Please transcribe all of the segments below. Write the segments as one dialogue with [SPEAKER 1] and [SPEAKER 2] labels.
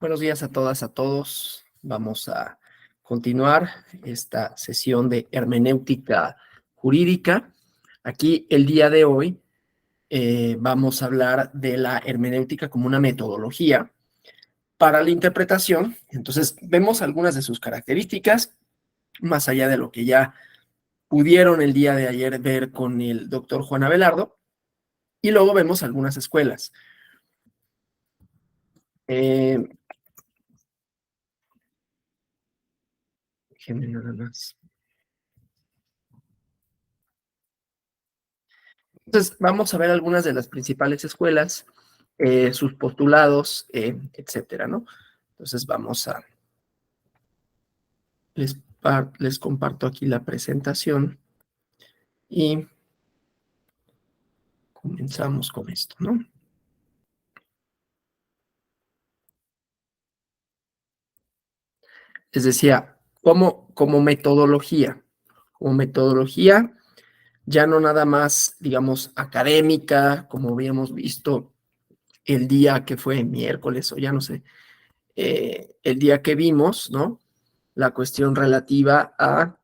[SPEAKER 1] Buenos días a todas, a todos. Vamos a continuar esta sesión de hermenéutica jurídica. Aquí el día de hoy vamos a hablar de la hermenéutica como una metodología para la interpretación. Entonces, vemos algunas de sus características, más allá de lo que ya pudieron el día de ayer ver con el doctor Juan Abelardo, y luego vemos algunas escuelas. Déjenme nada más. Entonces, vamos a ver algunas de las principales escuelas, sus postulados, etcétera, ¿no? Entonces, les comparto aquí la presentación y comenzamos con esto, ¿no? Les decía, como metodología, ya no nada más, digamos, académica, como habíamos visto el día que fue miércoles o ya no sé, el día que vimos, ¿no? La cuestión relativa a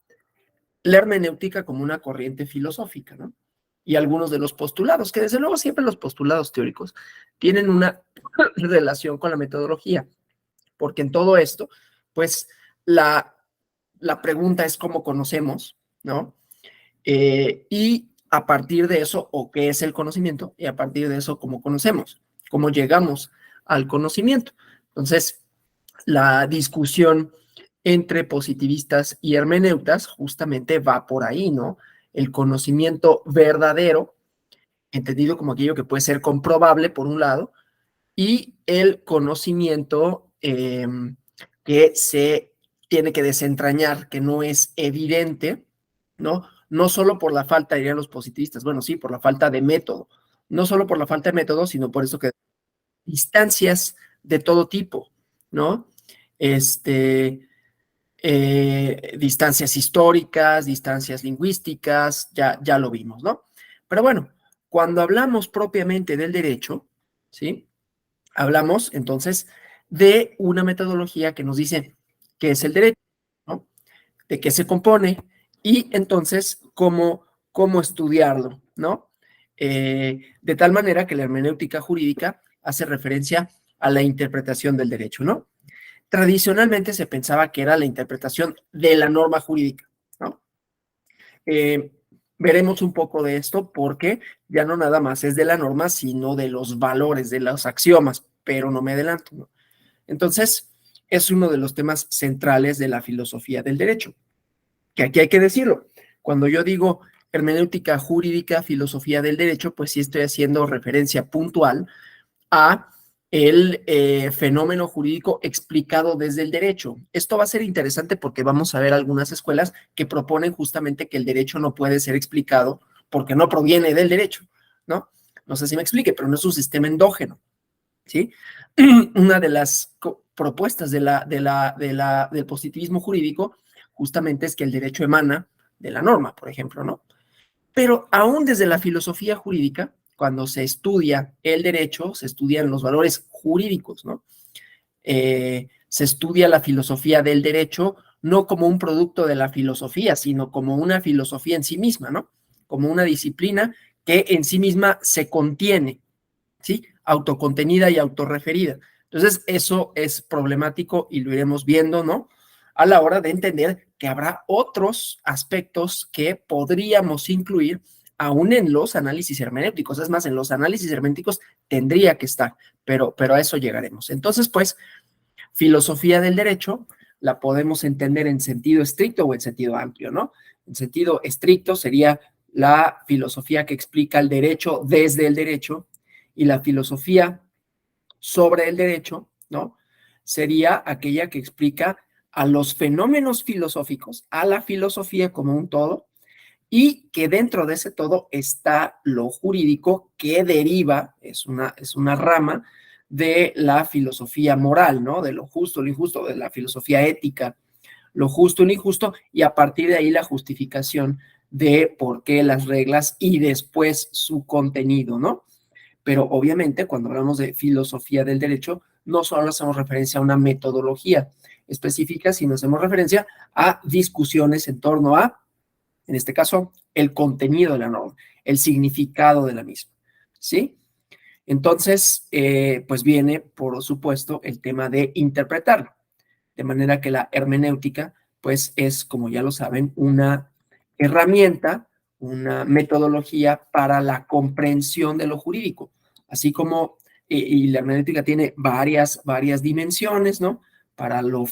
[SPEAKER 1] la hermenéutica como una corriente filosófica, ¿no? Y algunos de los postulados, que desde luego siempre los postulados teóricos tienen una relación con la metodología, porque en todo esto, pues la pregunta es cómo conocemos, ¿no? Y a partir de eso, o qué es el conocimiento, y a partir de eso, cómo conocemos, cómo llegamos al conocimiento. Entonces, la discusión entre positivistas y hermeneutas justamente va por ahí, ¿no? El conocimiento verdadero, entendido como aquello que puede ser comprobable, por un lado, y el conocimiento que se tiene que desentrañar, que no es evidente, ¿no? No solo por la falta, dirían los positivistas, bueno, sí, por la falta de método, no solo por la falta de método, sino por eso que distancias de todo tipo, ¿no? Distancias históricas, distancias lingüísticas, ya lo vimos, ¿no? Pero bueno, cuando hablamos propiamente del derecho, ¿sí? Hablamos entonces de una metodología que nos dice qué es el derecho, ¿no? De qué se compone y entonces cómo estudiarlo, ¿no? De tal manera que la hermenéutica jurídica hace referencia a la interpretación del derecho, ¿no? Tradicionalmente se pensaba que era la interpretación de la norma jurídica, ¿no? Eh, Veremos un poco de esto porque ya no nada más es de la norma, sino de los valores, de los axiomas, pero no me adelanto, ¿no? Entonces, es uno de los temas centrales de la filosofía del derecho, que aquí hay que decirlo. Cuando yo digo hermenéutica jurídica, filosofía del derecho, pues sí estoy haciendo referencia puntual a el fenómeno jurídico explicado desde el derecho. Esto va a ser interesante porque vamos a ver algunas escuelas que proponen justamente que el derecho no puede ser explicado porque no proviene del derecho, ¿no? No sé si me explique, pero no es un sistema endógeno, ¿sí? Una de las propuestas del positivismo jurídico justamente es que el derecho emana de la norma, por ejemplo, ¿no? Pero aún desde la filosofía jurídica, cuando se estudia el derecho, se estudian los valores jurídicos, ¿no? Se estudia la filosofía del derecho no como un producto de la filosofía, sino como una filosofía en sí misma, ¿no? Como una disciplina que en sí misma se contiene, ¿sí? Autocontenida y autorreferida. Entonces, eso es problemático y lo iremos viendo, ¿no? A la hora de entender que habrá otros aspectos que podríamos incluir aún en los análisis hermenéuticos. Es más, en los análisis hermenéuticos tendría que estar, pero a eso llegaremos. Entonces, pues, filosofía del derecho la podemos entender en sentido estricto o en sentido amplio, ¿no? En sentido estricto sería la filosofía que explica el derecho desde el derecho, y la filosofía sobre el derecho, ¿no? Sería aquella que explica a los fenómenos filosóficos, a la filosofía como un todo, y que dentro de ese todo está lo jurídico que deriva, es una rama de la filosofía moral, ¿no? De lo justo, lo injusto, de la filosofía ética, lo justo y lo injusto, y a partir de ahí la justificación de por qué las reglas y después su contenido, ¿no? Pero obviamente cuando hablamos de filosofía del derecho, no solo hacemos referencia a una metodología específica, sino hacemos referencia a discusiones en torno a, en este caso, el contenido de la norma, el significado de la misma, ¿sí? Entonces, pues viene, por supuesto, el tema de interpretarlo, de manera que la hermenéutica, pues es, como ya lo saben, una herramienta, una metodología para la comprensión de lo jurídico, así como, y la hermenéutica tiene varias dimensiones, ¿no? Para lo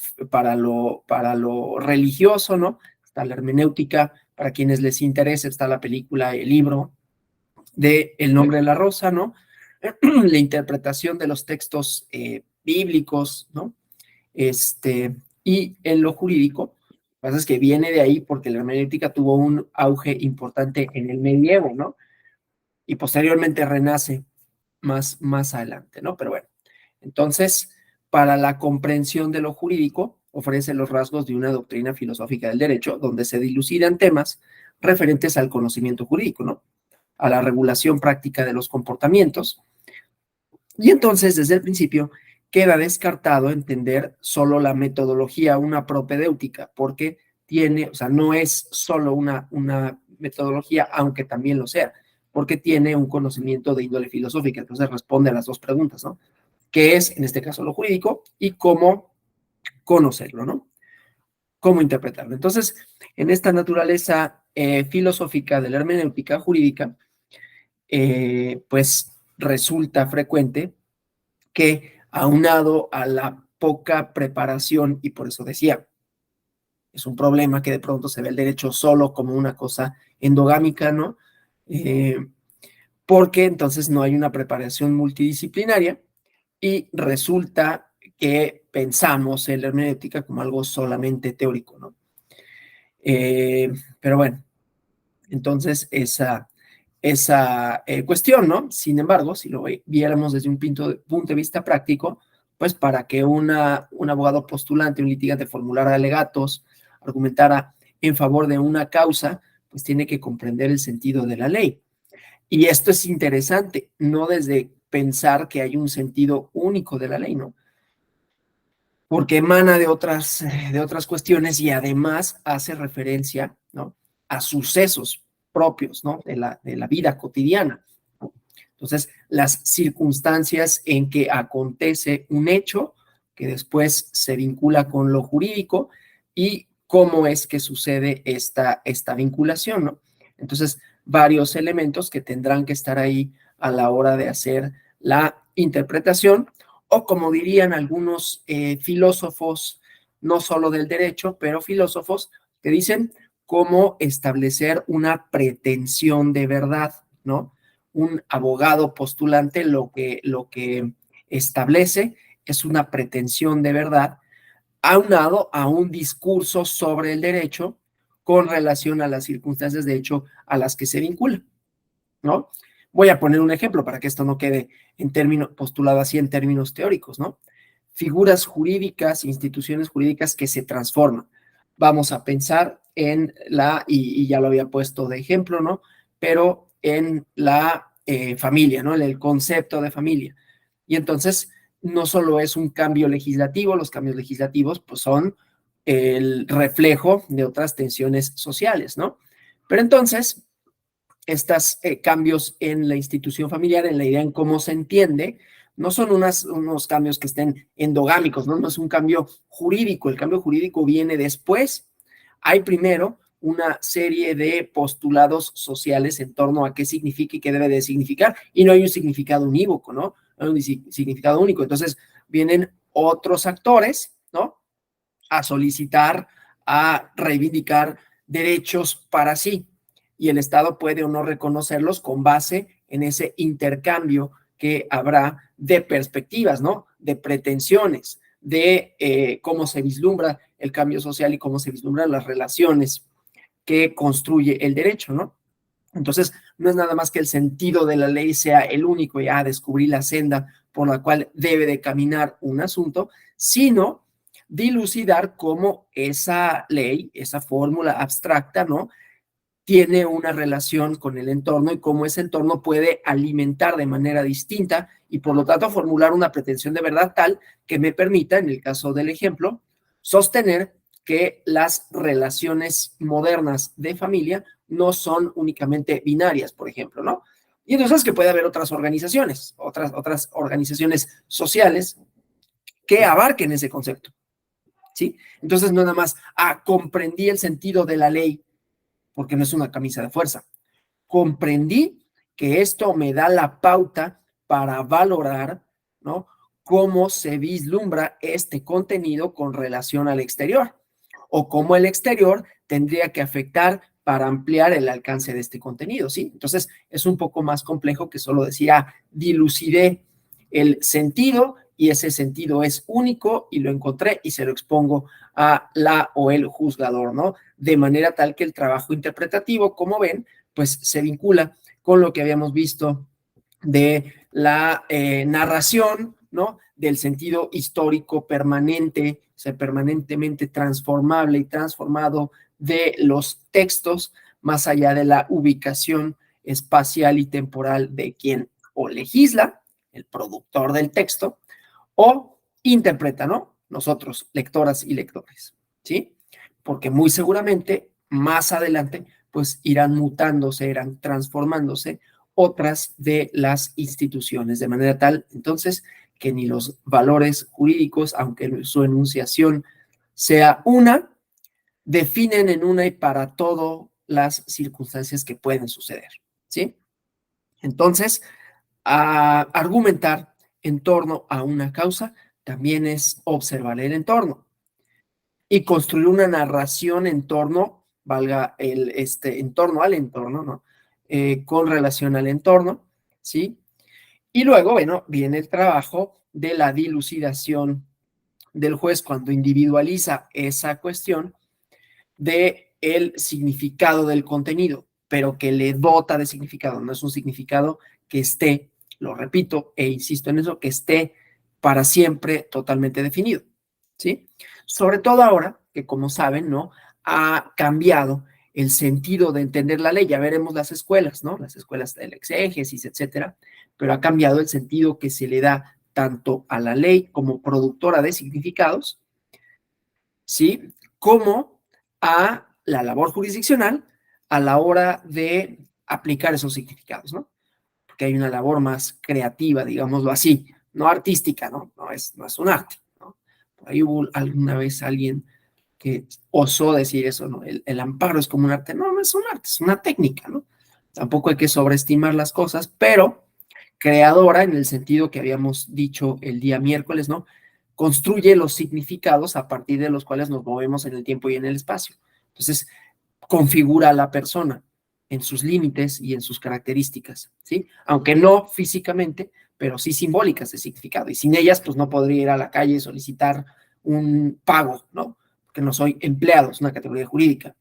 [SPEAKER 1] religioso, ¿no? Está la hermenéutica, para quienes les interese, está la película, el libro de El nombre de la rosa, ¿no? La interpretación de los textos bíblicos, ¿no? Y en lo jurídico, lo que pasa es que viene de ahí porque la hermenéutica tuvo un auge importante en el medievo, ¿no? Y posteriormente renace más adelante, ¿no? Pero bueno, entonces, para la comprensión de lo jurídico, ofrece los rasgos de una doctrina filosófica del derecho, donde se dilucidan temas referentes al conocimiento jurídico, ¿no? A la regulación práctica de los comportamientos. Y entonces, desde el principio, queda descartado entender solo la metodología, una propedéutica, porque tiene, o sea, no es solo una metodología, aunque también lo sea, porque tiene un conocimiento de índole filosófica. Entonces responde a las dos preguntas, ¿no? ¿Qué es, en este caso, lo jurídico y cómo conocerlo, ¿no? Cómo interpretarlo. Entonces, en esta naturaleza filosófica de la hermenéutica jurídica, pues resulta frecuente que, aunado a la poca preparación, y por eso decía, es un problema que de pronto se ve el derecho solo como una cosa endogámica, ¿no? Porque entonces no hay una preparación multidisciplinaria y resulta que pensamos en la hermenéutica como algo solamente teórico, ¿no? Pero bueno, entonces esa cuestión, ¿no? Sin embargo, si lo viéramos desde un punto de vista práctico, pues para que un abogado postulante, un litigante formulara alegatos, argumentara en favor de una causa, pues tiene que comprender el sentido de la ley. Y esto es interesante, no desde pensar que hay un sentido único de la ley, ¿no? Porque emana de otras cuestiones y además hace referencia, ¿no? A sucesos propios, ¿no? De la vida cotidiana, ¿no? Entonces, las circunstancias en que acontece un hecho que después se vincula con lo jurídico y cómo es que sucede esta vinculación, ¿no? Entonces, varios elementos que tendrán que estar ahí a la hora de hacer la interpretación, o como dirían algunos filósofos, no solo del derecho, pero filósofos que dicen cómo establecer una pretensión de verdad, ¿no? Un abogado postulante lo que establece es una pretensión de verdad aunado a un discurso sobre el derecho con relación a las circunstancias de hecho a las que se vincula, ¿no? Voy a poner un ejemplo para que esto no quede postulado así en términos teóricos, ¿no? Figuras jurídicas, instituciones jurídicas que se transforman. Vamos a pensar en y ya lo había puesto de ejemplo, ¿no? Pero en la familia, ¿no? En el concepto de familia. Y entonces, no solo es un cambio legislativo, los cambios legislativos, pues son el reflejo de otras tensiones sociales, ¿no? Pero entonces, estos cambios en la institución familiar, en la idea en cómo se entiende, no son unos cambios que estén endogámicos, ¿no? No es un cambio jurídico, el cambio jurídico viene después. Hay primero una serie de postulados sociales en torno a qué significa y qué debe de significar, y no hay un significado unívoco, ¿no? No hay un significado único. Entonces vienen otros actores, ¿no? A solicitar, a reivindicar derechos para sí, y el Estado puede o no reconocerlos con base en ese intercambio que habrá de perspectivas, ¿no? De pretensiones, de cómo se vislumbra el cambio social y cómo se vislumbran las relaciones que construye el derecho, ¿no? Entonces, no es nada más que el sentido de la ley sea el único y descubrir la senda por la cual debe de caminar un asunto, sino dilucidar cómo esa ley, esa fórmula abstracta, ¿no? tiene una relación con el entorno y cómo ese entorno puede alimentar de manera distinta y por lo tanto formular una pretensión de verdad tal que me permita, en el caso del ejemplo, sostener que las relaciones modernas de familia no son únicamente binarias, por ejemplo, ¿no? Y entonces que puede haber otras organizaciones, otras organizaciones sociales que abarquen ese concepto, ¿sí? Entonces no nada más, comprendí el sentido de la ley, porque no es una camisa de fuerza. Comprendí que esto me da la pauta para valorar, ¿no? Cómo se vislumbra este contenido con relación al exterior o cómo el exterior tendría que afectar para ampliar el alcance de este contenido, ¿sí? Entonces, es un poco más complejo que solo decir, dilucidé el sentido y ese sentido es único y lo encontré y se lo expongo a la o el juzgador, ¿no? De manera tal que el trabajo interpretativo, como ven, pues se vincula con lo que habíamos visto de la narración, ¿no? Del sentido histórico permanente, o sea, permanentemente transformable y transformado de los textos, más allá de la ubicación espacial y temporal de quien o legisla, el productor del texto, o interpreta, ¿no? Nosotros, lectoras y lectores, ¿sí? Porque muy seguramente más adelante, pues irán mutándose, irán transformándose otras de las instituciones, de manera tal, entonces, que ni los valores jurídicos, aunque su enunciación sea una, definen en una y para todo las circunstancias que pueden suceder, ¿sí? Entonces, argumentar en torno a una causa también es observar el entorno y construir una narración en torno, valga en torno al entorno, ¿no? Con relación al entorno, ¿sí? Y luego, bueno, viene el trabajo de la dilucidación del juez cuando individualiza esa cuestión de el significado del contenido, pero que le dota de significado, no es un significado que esté, lo repito e insisto en eso, que esté para siempre totalmente definido, ¿sí? Sobre todo ahora que, como saben, ¿no? Ha cambiado el sentido de entender la ley. Ya veremos las escuelas, ¿no? Las escuelas del exégesis, etcétera, pero ha cambiado el sentido que se le da tanto a la ley como productora de significados, ¿sí? Como a la labor jurisdiccional a la hora de aplicar esos significados, ¿no? Porque hay una labor más creativa, digámoslo así, no artística, ¿no? No es un arte, ¿no? Por ahí hubo alguna vez alguien que osó decir eso, ¿no? El amparo es como un arte. No, no es un arte, es una técnica, ¿no? Tampoco hay que sobreestimar las cosas, pero creadora en el sentido que habíamos dicho el día miércoles, ¿no? Construye los significados a partir de los cuales nos movemos en el tiempo y en el espacio. Entonces, configura a la persona en sus límites y en sus características, ¿sí? Aunque no físicamente, pero sí simbólicas de significado. Y sin ellas, pues no podría ir a la calle y solicitar un pago, ¿no? Porque no soy empleado, es una categoría jurídica.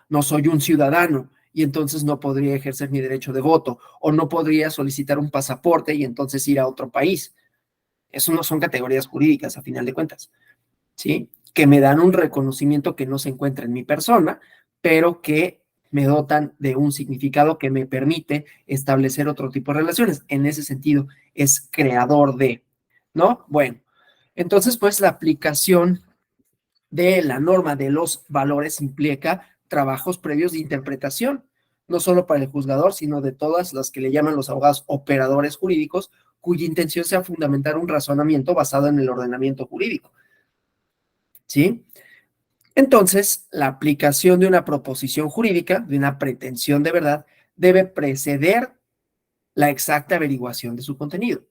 [SPEAKER 1] No soy un ciudadano y entonces no podría ejercer mi derecho de voto o no podría solicitar un pasaporte y entonces ir a otro país. Eso no son categorías jurídicas a final de cuentas, ¿sí? Que me dan un reconocimiento que no se encuentra en mi persona, pero que me dotan de un significado que me permite establecer otro tipo de relaciones. En ese sentido, es creador de, ¿no? Bueno, entonces, pues la aplicación de la norma de los valores implica trabajos previos de interpretación, no solo para el juzgador, sino de todas las que le llaman los abogados operadores jurídicos, cuya intención sea fundamentar un razonamiento basado en el ordenamiento jurídico, ¿sí? Entonces, la aplicación de una proposición jurídica, de una pretensión de verdad, debe preceder la exacta averiguación de su contenido.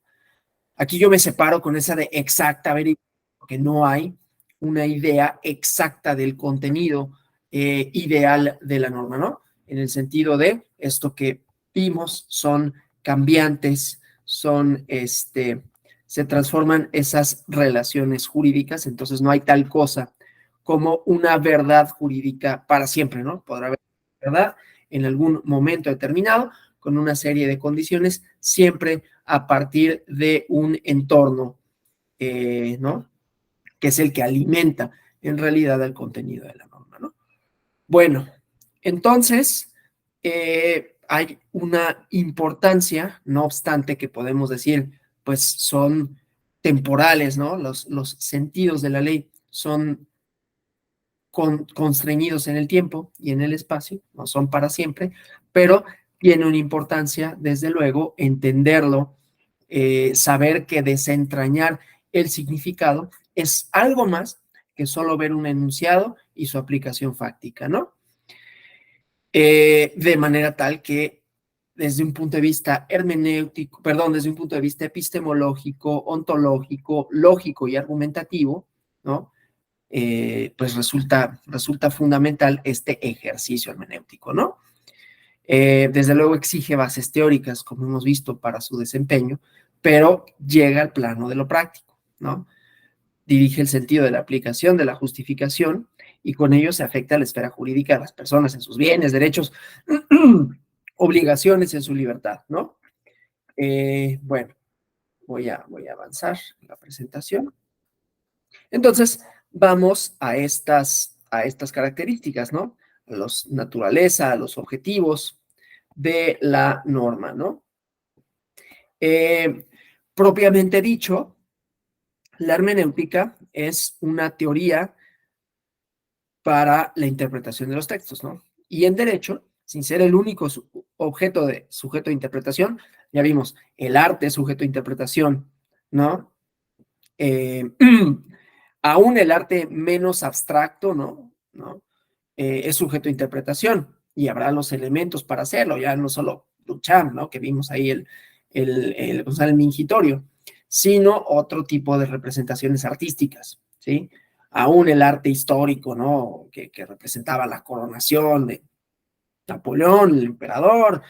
[SPEAKER 1] Aquí yo me separo con esa de exacta averiguación, porque no hay una idea exacta del contenido ideal de la norma, ¿no? En el sentido de esto que vimos son cambiantes, se transforman esas relaciones jurídicas, entonces no hay tal cosa como una verdad jurídica para siempre, ¿no? Podrá haber verdad en algún momento determinado con una serie de condiciones, siempre a partir de un entorno, ¿no? Que es el que alimenta en realidad el contenido de la norma, ¿no? Bueno, Entonces, hay una importancia, no obstante que podemos decir, pues son temporales, ¿no? Los sentidos de la ley son constreñidos en el tiempo y en el espacio, no son para siempre, pero tiene una importancia, desde luego, entenderlo, saber que desentrañar el significado es algo más que solo ver un enunciado y su aplicación fáctica, ¿no? De manera tal que desde un punto de vista hermenéutico, perdón, desde un punto de vista epistemológico, ontológico, lógico y argumentativo, ¿no? Pues resulta fundamental este ejercicio hermenéutico, ¿no? Desde luego exige bases teóricas, como hemos visto, para su desempeño, pero llega al plano de lo práctico, ¿no? Dirige el sentido de la aplicación de la justificación y con ello se afecta a la esfera jurídica de las personas en sus bienes, derechos, obligaciones en su libertad, ¿no? Bueno, voy a avanzar en la presentación. Entonces, vamos a estas características, ¿no? A los naturaleza, a los objetivos de la norma, ¿no? Propiamente dicho, la hermenéutica es una teoría para la interpretación de los textos, ¿no? Y en derecho, sin ser el único sujeto de interpretación, ya vimos, el arte es sujeto de interpretación, ¿no? Eh, aún el arte menos abstracto, ¿no? Es sujeto de interpretación y habrá los elementos para hacerlo, ya no solo Duchamp, ¿no? Que vimos ahí el mingitorio, sino otro tipo de representaciones artísticas, ¿sí? Aún el arte histórico, ¿no? Que representaba la coronación de Napoleón, el emperador,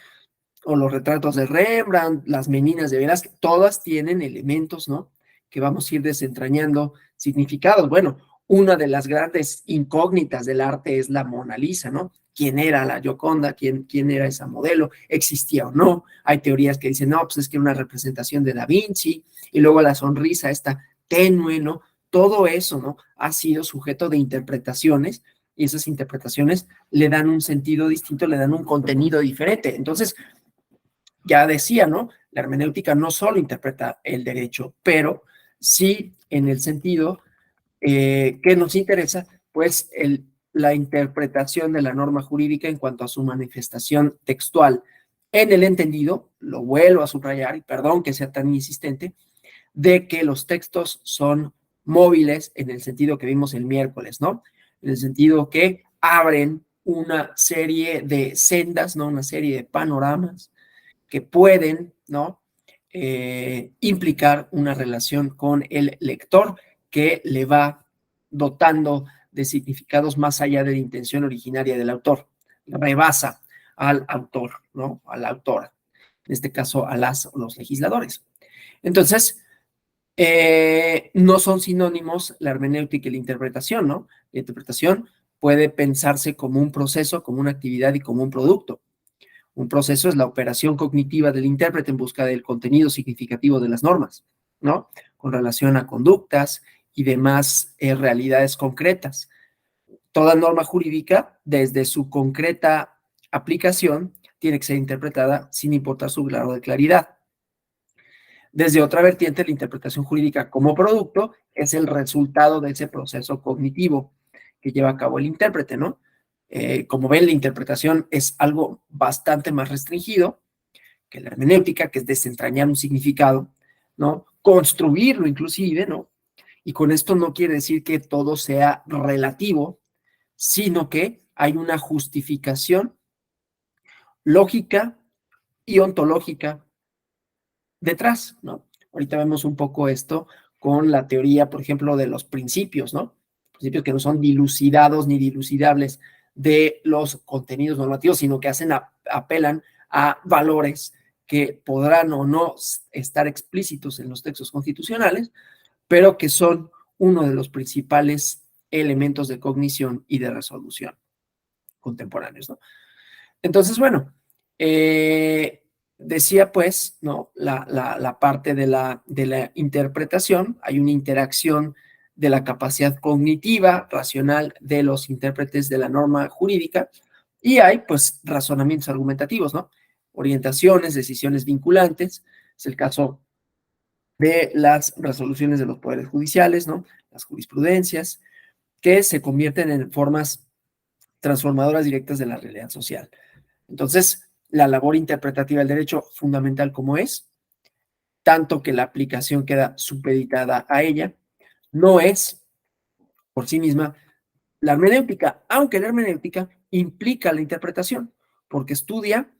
[SPEAKER 1] o los retratos de Rembrandt, las meninas de Velázquez, todas tienen elementos, ¿no? Que vamos a ir desentrañando significados. Bueno, una de las grandes incógnitas del arte es la Mona Lisa, ¿no? ¿Quién era la Gioconda? ¿Quién era esa modelo? ¿Existía o no? Hay teorías que dicen, no, pues es que una representación de Da Vinci, y luego la sonrisa esta tenue, ¿no? Todo eso, ¿no? Ha sido sujeto de interpretaciones, y esas interpretaciones le dan un sentido distinto, le dan un contenido diferente. Entonces, ya decía, ¿no? La hermenéutica no solo interpreta el derecho, pero sí en el sentido que nos interesa, pues la interpretación de la norma jurídica en cuanto a su manifestación textual. En el entendido, lo vuelvo a subrayar, y perdón que sea tan insistente, de que los textos son móviles en el sentido que vimos el miércoles, ¿no? En el sentido que abren una serie de sendas, ¿no? Una serie de panoramas que pueden, ¿no? Implicar una relación con el lector que le va dotando de significados más allá de la intención originaria del autor. Rebasa al autor, ¿no? A la autora. En este caso, a los legisladores. Entonces, no son sinónimos la hermenéutica y la interpretación, ¿no? La interpretación puede pensarse como un proceso, como una actividad y como un producto. Un proceso es la operación cognitiva del intérprete en busca del contenido significativo de las normas, ¿no? Con relación a conductas y demás realidades concretas. Toda norma jurídica, desde su concreta aplicación, tiene que ser interpretada sin importar su grado de claridad. Desde otra vertiente, la interpretación jurídica como producto es el resultado de ese proceso cognitivo que lleva a cabo el intérprete, ¿no? Como ven, la interpretación es algo bastante más restringido que la hermenéutica, que es desentrañar un significado, ¿no? Construirlo inclusive, ¿no? Y con esto no quiere decir que todo sea relativo, sino que hay una justificación lógica y ontológica detrás, ¿no? Ahorita vemos un poco esto con la teoría, por ejemplo, de los principios, ¿no? Principios que no son dilucidados ni dilucidables de los contenidos normativos, sino que apelan a valores que podrán o no estar explícitos en los textos constitucionales, pero que son uno de los principales elementos de cognición y de resolución contemporáneos, ¿no? Entonces, bueno, decía pues, ¿no? La parte de la interpretación, hay una interacción de la capacidad cognitiva, racional de los intérpretes de la norma jurídica Y hay, pues, razonamientos argumentativos, ¿no? Orientaciones, decisiones vinculantes, es el caso de las resoluciones de los poderes judiciales, ¿no? Las jurisprudencias, que se convierten en formas transformadoras directas de la realidad social. Entonces, la labor interpretativa del derecho, fundamental como es, tanto que la aplicación queda supeditada a ella, no es por sí misma la hermenéutica, aunque la hermenéutica implica la interpretación, porque estudia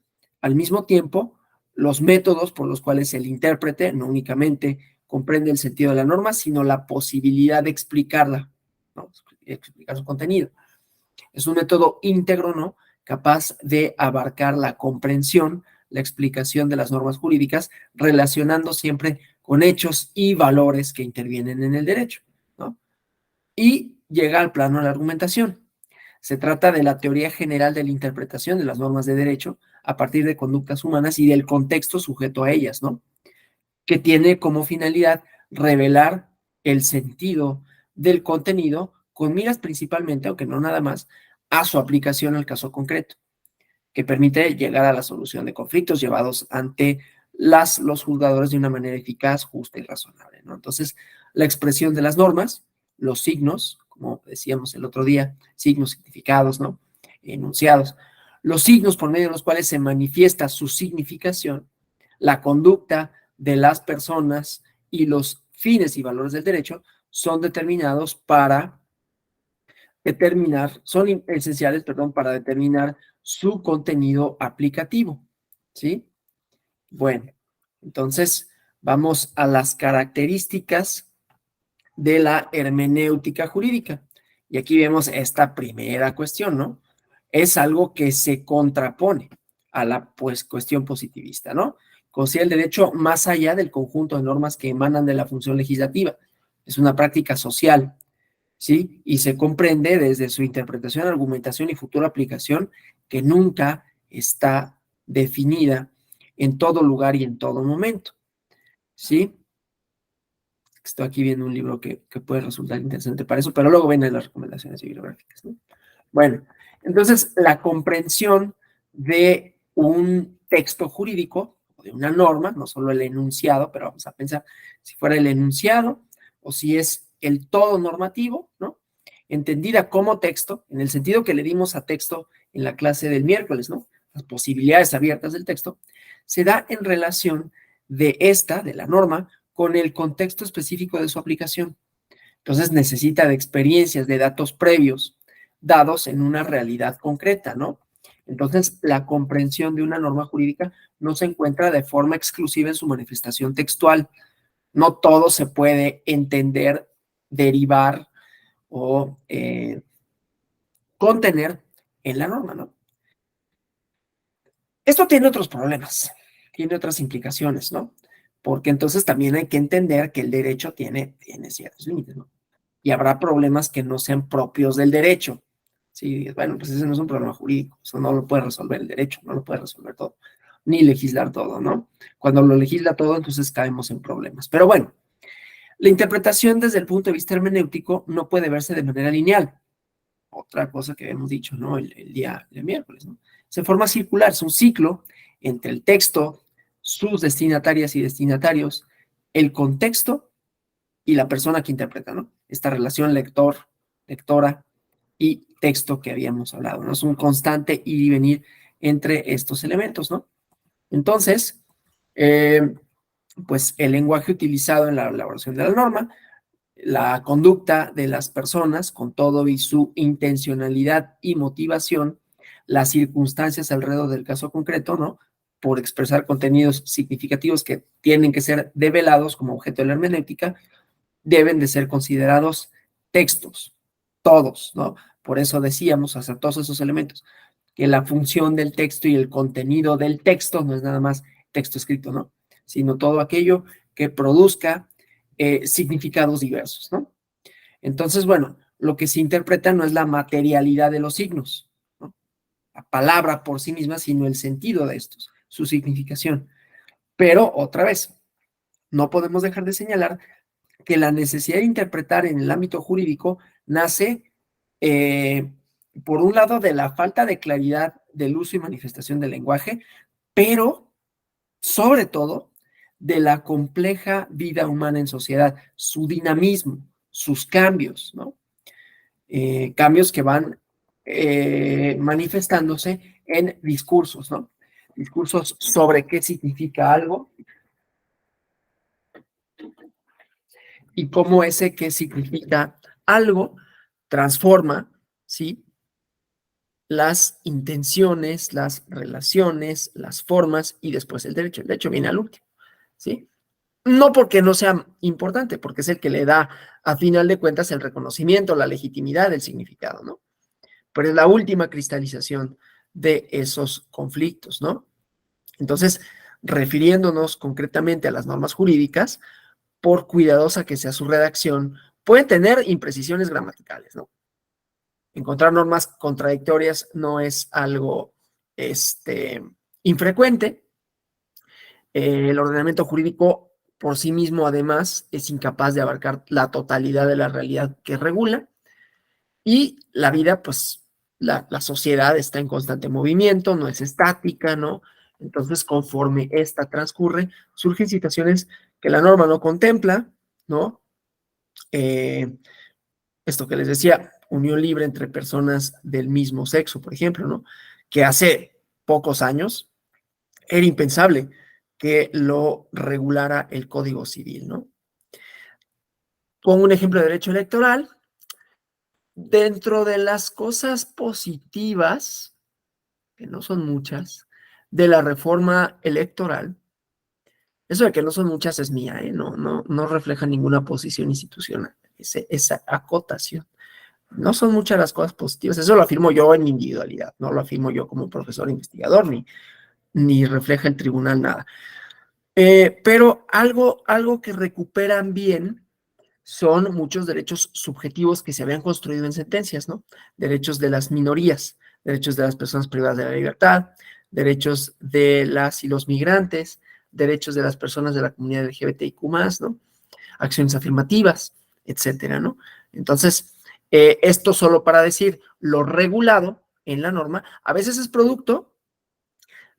[SPEAKER 1] al mismo tiempo los métodos por los cuales el intérprete no únicamente comprende el sentido de la norma, sino la posibilidad de explicarla, ¿no? Explicar su contenido. Es un método íntegro, ¿no? Capaz de abarcar la comprensión, la explicación de las normas jurídicas, relacionando siempre con hechos y valores que intervienen en el derecho, ¿no? Y llega al plano de la argumentación. Se trata de la teoría general de la interpretación de las normas de derecho a partir de conductas humanas y del contexto sujeto a ellas, ¿no? Que tiene como finalidad revelar el sentido del contenido con miras principalmente, aunque no nada más, a su aplicación al caso concreto, que permite llegar a la solución de conflictos llevados ante los juzgadores de una manera eficaz, justa y razonable, ¿no? Entonces, la expresión de las normas, los signos, como decíamos el otro día, signos, significados, ¿no? Enunciados. Los signos por medio de los cuales se manifiesta su significación, la conducta de las personas y los fines y valores del derecho son determinados para determinar, son esenciales, perdón, para determinar su contenido aplicativo, ¿sí? Bueno, entonces vamos a las características de la hermenéutica jurídica. Y aquí vemos esta primera cuestión, ¿no? Es algo que se contrapone a la, pues, cuestión positivista, ¿no? Considera el derecho más allá del conjunto de normas que emanan de la función legislativa. Es una práctica social, ¿sí? Y se comprende desde su interpretación, argumentación y futura aplicación que nunca está definida en todo lugar y en todo momento, ¿sí? Estoy aquí viendo un libro que puede resultar interesante para eso, pero luego vienen las recomendaciones bibliográficas, ¿no? Bueno, entonces la comprensión de un texto jurídico, de una norma, no solo el enunciado, pero vamos a pensar si fuera el enunciado o si es el todo normativo, ¿no? Entendida como texto, en el sentido que le dimos a texto en la clase del miércoles, ¿no? Las posibilidades abiertas del texto, se da en relación de la norma, con el contexto específico de su aplicación. Entonces necesita de experiencias, de datos previos, dados en una realidad concreta, ¿no? Entonces, la comprensión de una norma jurídica no se encuentra de forma exclusiva en su manifestación textual. No todo se puede entender, derivar o contener en la norma, ¿no? Esto tiene otros problemas, tiene otras implicaciones, ¿no? Porque entonces también hay que entender que el derecho tiene ciertos límites, ¿no? Y habrá problemas que no sean propios del derecho. Sí, bueno, pues ese no es un problema jurídico, eso no lo puede resolver el derecho, no lo puede resolver todo, ni legislar todo, ¿no? Cuando lo legisla todo, entonces caemos en problemas. Pero bueno, la interpretación desde el punto de vista hermenéutico no puede verse de manera lineal. Otra cosa que hemos dicho, ¿no? El día de miércoles, ¿no? Se forma circular, es un ciclo entre el texto, sus destinatarias y destinatarios, el contexto y la persona que interpreta, ¿no? Esta relación lector, lectora y texto que habíamos hablado, ¿no? Es un constante ir y venir entre estos elementos, ¿no? Entonces, pues el lenguaje utilizado en la elaboración de la norma, la conducta de las personas con todo y su intencionalidad y motivación, las circunstancias alrededor del caso concreto, ¿no? Por expresar contenidos significativos que tienen que ser develados como objeto de la hermenéutica, deben de ser considerados textos, todos, ¿no? Por eso decíamos, hasta todos esos elementos, que la función del texto y el contenido del texto no es nada más texto escrito, ¿no? Sino todo aquello que produzca significados diversos, ¿no? Entonces, bueno, lo que se interpreta no es la materialidad de los signos, ¿no? La palabra por sí misma, sino el sentido de estos, su significación. Pero, otra vez, no podemos dejar de señalar que la necesidad de interpretar en el ámbito jurídico nace por un lado, de la falta de claridad del uso y manifestación del lenguaje, pero sobre todo de la compleja vida humana en sociedad, su dinamismo, sus cambios, ¿no? Cambios que van manifestándose en discursos, ¿no? Discursos sobre qué significa algo y cómo ese qué significa algo transforma, ¿sí? Las intenciones, las relaciones, las formas y después el derecho. El derecho viene al último, ¿sí? No porque no sea importante, porque es el que le da, a final de cuentas, el reconocimiento, la legitimidad del significado, ¿no? Pero es la última cristalización de esos conflictos, ¿no? Entonces, refiriéndonos concretamente a las normas jurídicas, por cuidadosa que sea su redacción, pueden tener imprecisiones gramaticales, ¿no? Encontrar normas contradictorias no es algo infrecuente. El ordenamiento jurídico por sí mismo, además, es incapaz de abarcar la totalidad de la realidad que regula. Y la vida, pues, la sociedad está en constante movimiento, no es estática, ¿no? Entonces, conforme esta transcurre, surgen situaciones que la norma no contempla, ¿no? Esto que les decía, unión libre entre personas del mismo sexo, por ejemplo, ¿no? Que hace pocos años era impensable que lo regulara el Código Civil, ¿no? Pongo un ejemplo de derecho electoral. Dentro de las cosas positivas, que no son muchas, de la reforma electoral, eso de que no son muchas es mía, ¿eh? No refleja ninguna posición institucional, esa acotación. No son muchas las cosas positivas, eso lo afirmo yo en mi individualidad, no lo afirmo yo como profesor investigador, ni refleja el tribunal nada. Pero algo que recuperan bien son muchos derechos subjetivos que se habían construido en sentencias, ¿no? Derechos de las minorías, derechos de las personas privadas de la libertad, derechos de las y los migrantes, derechos de las personas de la comunidad LGBTIQ+, ¿no? Acciones afirmativas, etcétera, ¿no? Entonces, esto solo para decir, lo regulado en la norma a veces es producto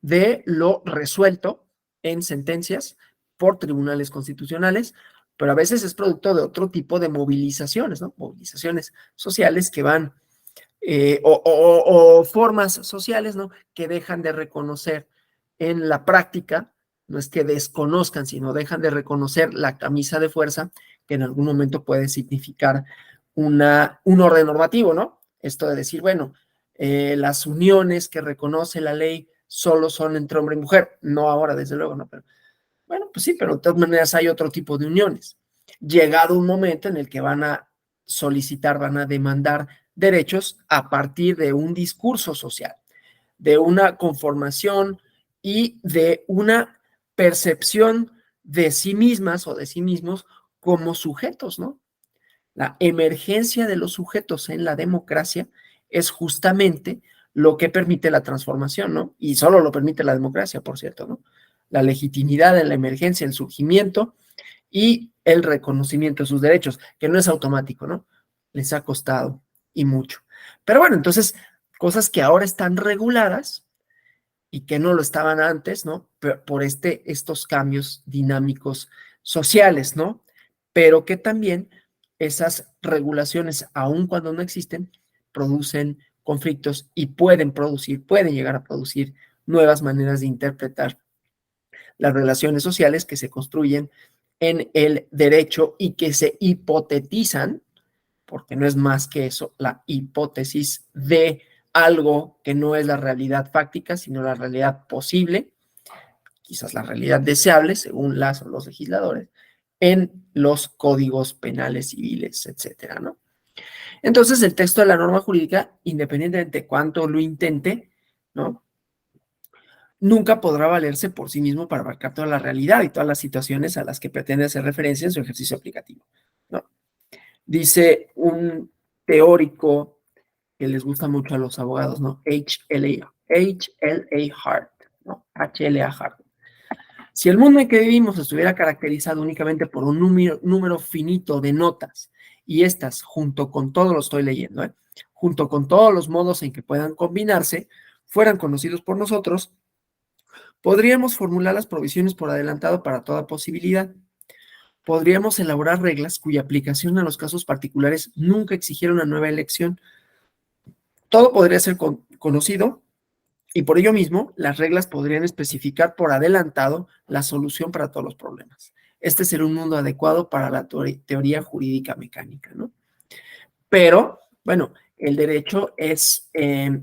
[SPEAKER 1] de lo resuelto en sentencias por tribunales constitucionales, pero a veces es producto de otro tipo de movilizaciones, ¿no? Movilizaciones sociales que van, o formas sociales, ¿no? Que dejan de reconocer en la práctica, no es que desconozcan, sino dejan de reconocer la camisa de fuerza que en algún momento puede significar un orden normativo, ¿no? Esto de decir, bueno, las uniones que reconoce la ley solo son entre hombre y mujer, no ahora, desde luego, no, pero bueno, pues sí, pero de todas maneras hay otro tipo de uniones. Llegado un momento en el que van a solicitar, van a demandar derechos a partir de un discurso social, de una conformación y de una percepción de sí mismas o de sí mismos como sujetos, ¿no? La emergencia de los sujetos en la democracia es justamente lo que permite la transformación, ¿no? Y solo lo permite la democracia, por cierto, ¿no? La legitimidad en la emergencia, el surgimiento y el reconocimiento de sus derechos, que no es automático, ¿no? Les ha costado y mucho. Pero bueno, entonces, cosas que ahora están reguladas y que no lo estaban antes, ¿no? Por estos cambios dinámicos sociales, ¿no? Pero que también esas regulaciones, aun cuando no existen, producen conflictos y pueden llegar a producir nuevas maneras de interpretar las relaciones sociales que se construyen en el derecho y que se hipotetizan, porque no es más que eso, la hipótesis de algo que no es la realidad fáctica, sino la realidad posible, quizás la realidad deseable, según las o los legisladores, en los códigos penales, civiles, etcétera, ¿no? Entonces, el texto de la norma jurídica, independientemente de cuánto lo intente, ¿no? Nunca podrá valerse por sí mismo para abarcar toda la realidad y todas las situaciones a las que pretende hacer referencia en su ejercicio aplicativo, ¿no? Dice un teórico que les gusta mucho a los abogados, ¿no? H.L.A. Hart, ¿no? H.L.A. Hart. Si el mundo en que vivimos estuviera caracterizado únicamente por un número finito de notas, y estas, junto con todo lo estoy leyendo, junto con todos los modos en que puedan combinarse, fueran conocidos por nosotros, podríamos formular las provisiones por adelantado para toda posibilidad. Podríamos elaborar reglas cuya aplicación a los casos particulares nunca exigiera una nueva elección. Todo podría ser conocido y por ello mismo las reglas podrían especificar por adelantado la solución para todos los problemas. Este sería un mundo adecuado para la teoría jurídica mecánica, ¿no? Pero, bueno, el derecho es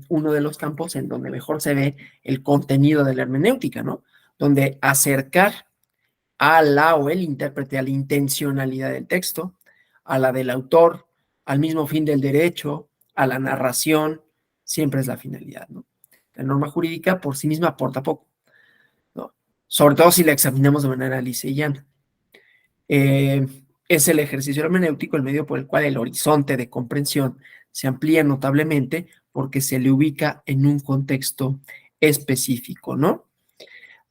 [SPEAKER 1] uno de los campos en donde mejor se ve el contenido de la hermenéutica, ¿no? Donde acercar a la o el intérprete a la intencionalidad del texto, a la del autor, al mismo fin del derecho, a la narración, siempre es la finalidad, ¿no? La norma jurídica por sí misma aporta poco, ¿no? Sobre todo si la examinamos de manera lisa y llana. Es el ejercicio hermenéutico el medio por el cual el horizonte de comprensión se amplía notablemente porque se le ubica en un contexto específico, ¿no?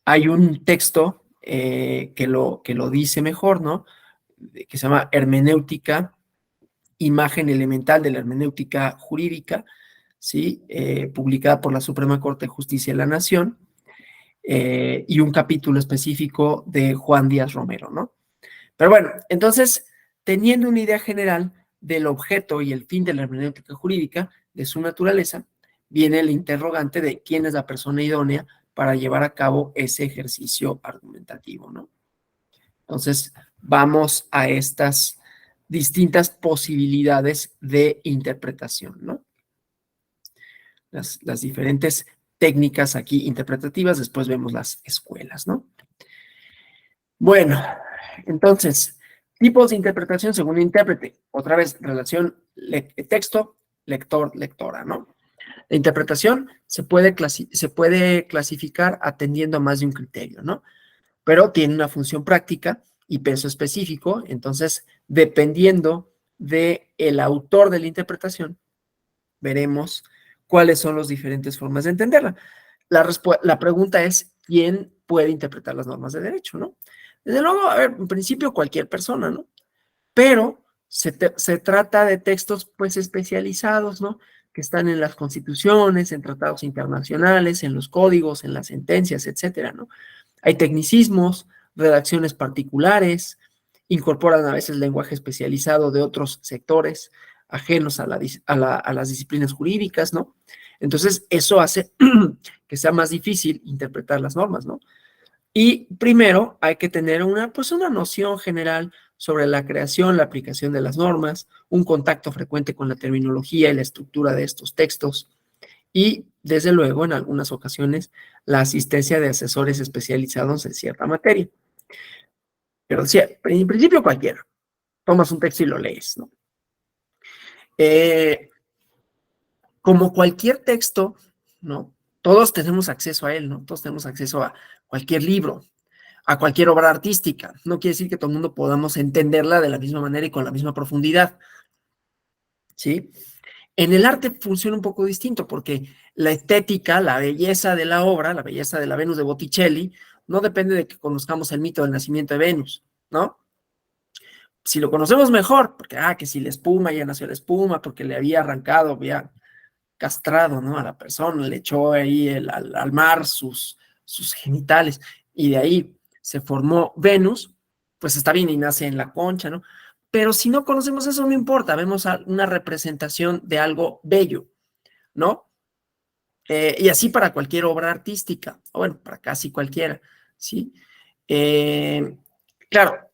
[SPEAKER 1] Hay un texto que lo dice mejor, ¿no? Que se llama Hermenéutica, imagen elemental de la hermenéutica jurídica, ¿sí? Publicada por la Suprema Corte de Justicia de la Nación, y un capítulo específico de Juan Díaz Romero, ¿no? Pero bueno, entonces, teniendo una idea general del objeto y el fin de la hermenéutica jurídica, de su naturaleza, viene el interrogante de quién es la persona idónea para llevar a cabo ese ejercicio argumentativo, ¿no? Entonces, vamos a estas distintas posibilidades de interpretación, ¿no? Las diferentes técnicas aquí interpretativas, después vemos las escuelas, ¿no? Bueno, entonces, tipos de interpretación según el intérprete. Otra vez, relación texto, lector, lectora, ¿no? La interpretación se puede clasificar atendiendo a más de un criterio, ¿no? Pero tiene una función práctica y peso específico, entonces, dependiendo del autor de la interpretación, veremos cuáles son las diferentes formas de entenderla. La pregunta es, ¿quién puede interpretar las normas de derecho, no? Desde luego, a ver, en principio cualquier persona, ¿no? Pero se trata de textos, pues, especializados, ¿no? Que están en las constituciones, en tratados internacionales, en los códigos, en las sentencias, etcétera, ¿no? Hay tecnicismos, redacciones particulares, incorporan a veces lenguaje especializado de otros sectores ajenos a las disciplinas jurídicas, ¿no? Entonces, eso hace que sea más difícil interpretar las normas, ¿no? Y primero hay que tener pues una noción general sobre la creación, la aplicación de las normas, un contacto frecuente con la terminología y la estructura de estos textos, y, desde luego, en algunas ocasiones, la asistencia de asesores especializados en cierta materia. Pero sí, en principio cualquiera. Tomas un texto y lo lees, ¿no? Como cualquier texto, ¿no? Todos tenemos acceso a él, ¿no? Todos tenemos acceso a cualquier libro, a cualquier obra artística. No quiere decir que todo el mundo podamos entenderla de la misma manera y con la misma profundidad, ¿sí? En el arte funciona un poco distinto porque la estética, la belleza de la obra, la belleza de la Venus de Botticelli, no depende de que conozcamos el mito del nacimiento de Venus, ¿no? Si lo conocemos mejor, porque, que si la espuma, ya nació la espuma, porque le había arrancado, había castrado, ¿no? A la persona, le echó ahí al mar sus genitales, y de ahí se formó Venus, pues está bien y nace en la concha, ¿no? Pero si no conocemos eso, no importa, vemos una representación de algo bello, ¿no? Y así para cualquier obra artística, o bueno, para casi cualquiera, ¿sí? Claro,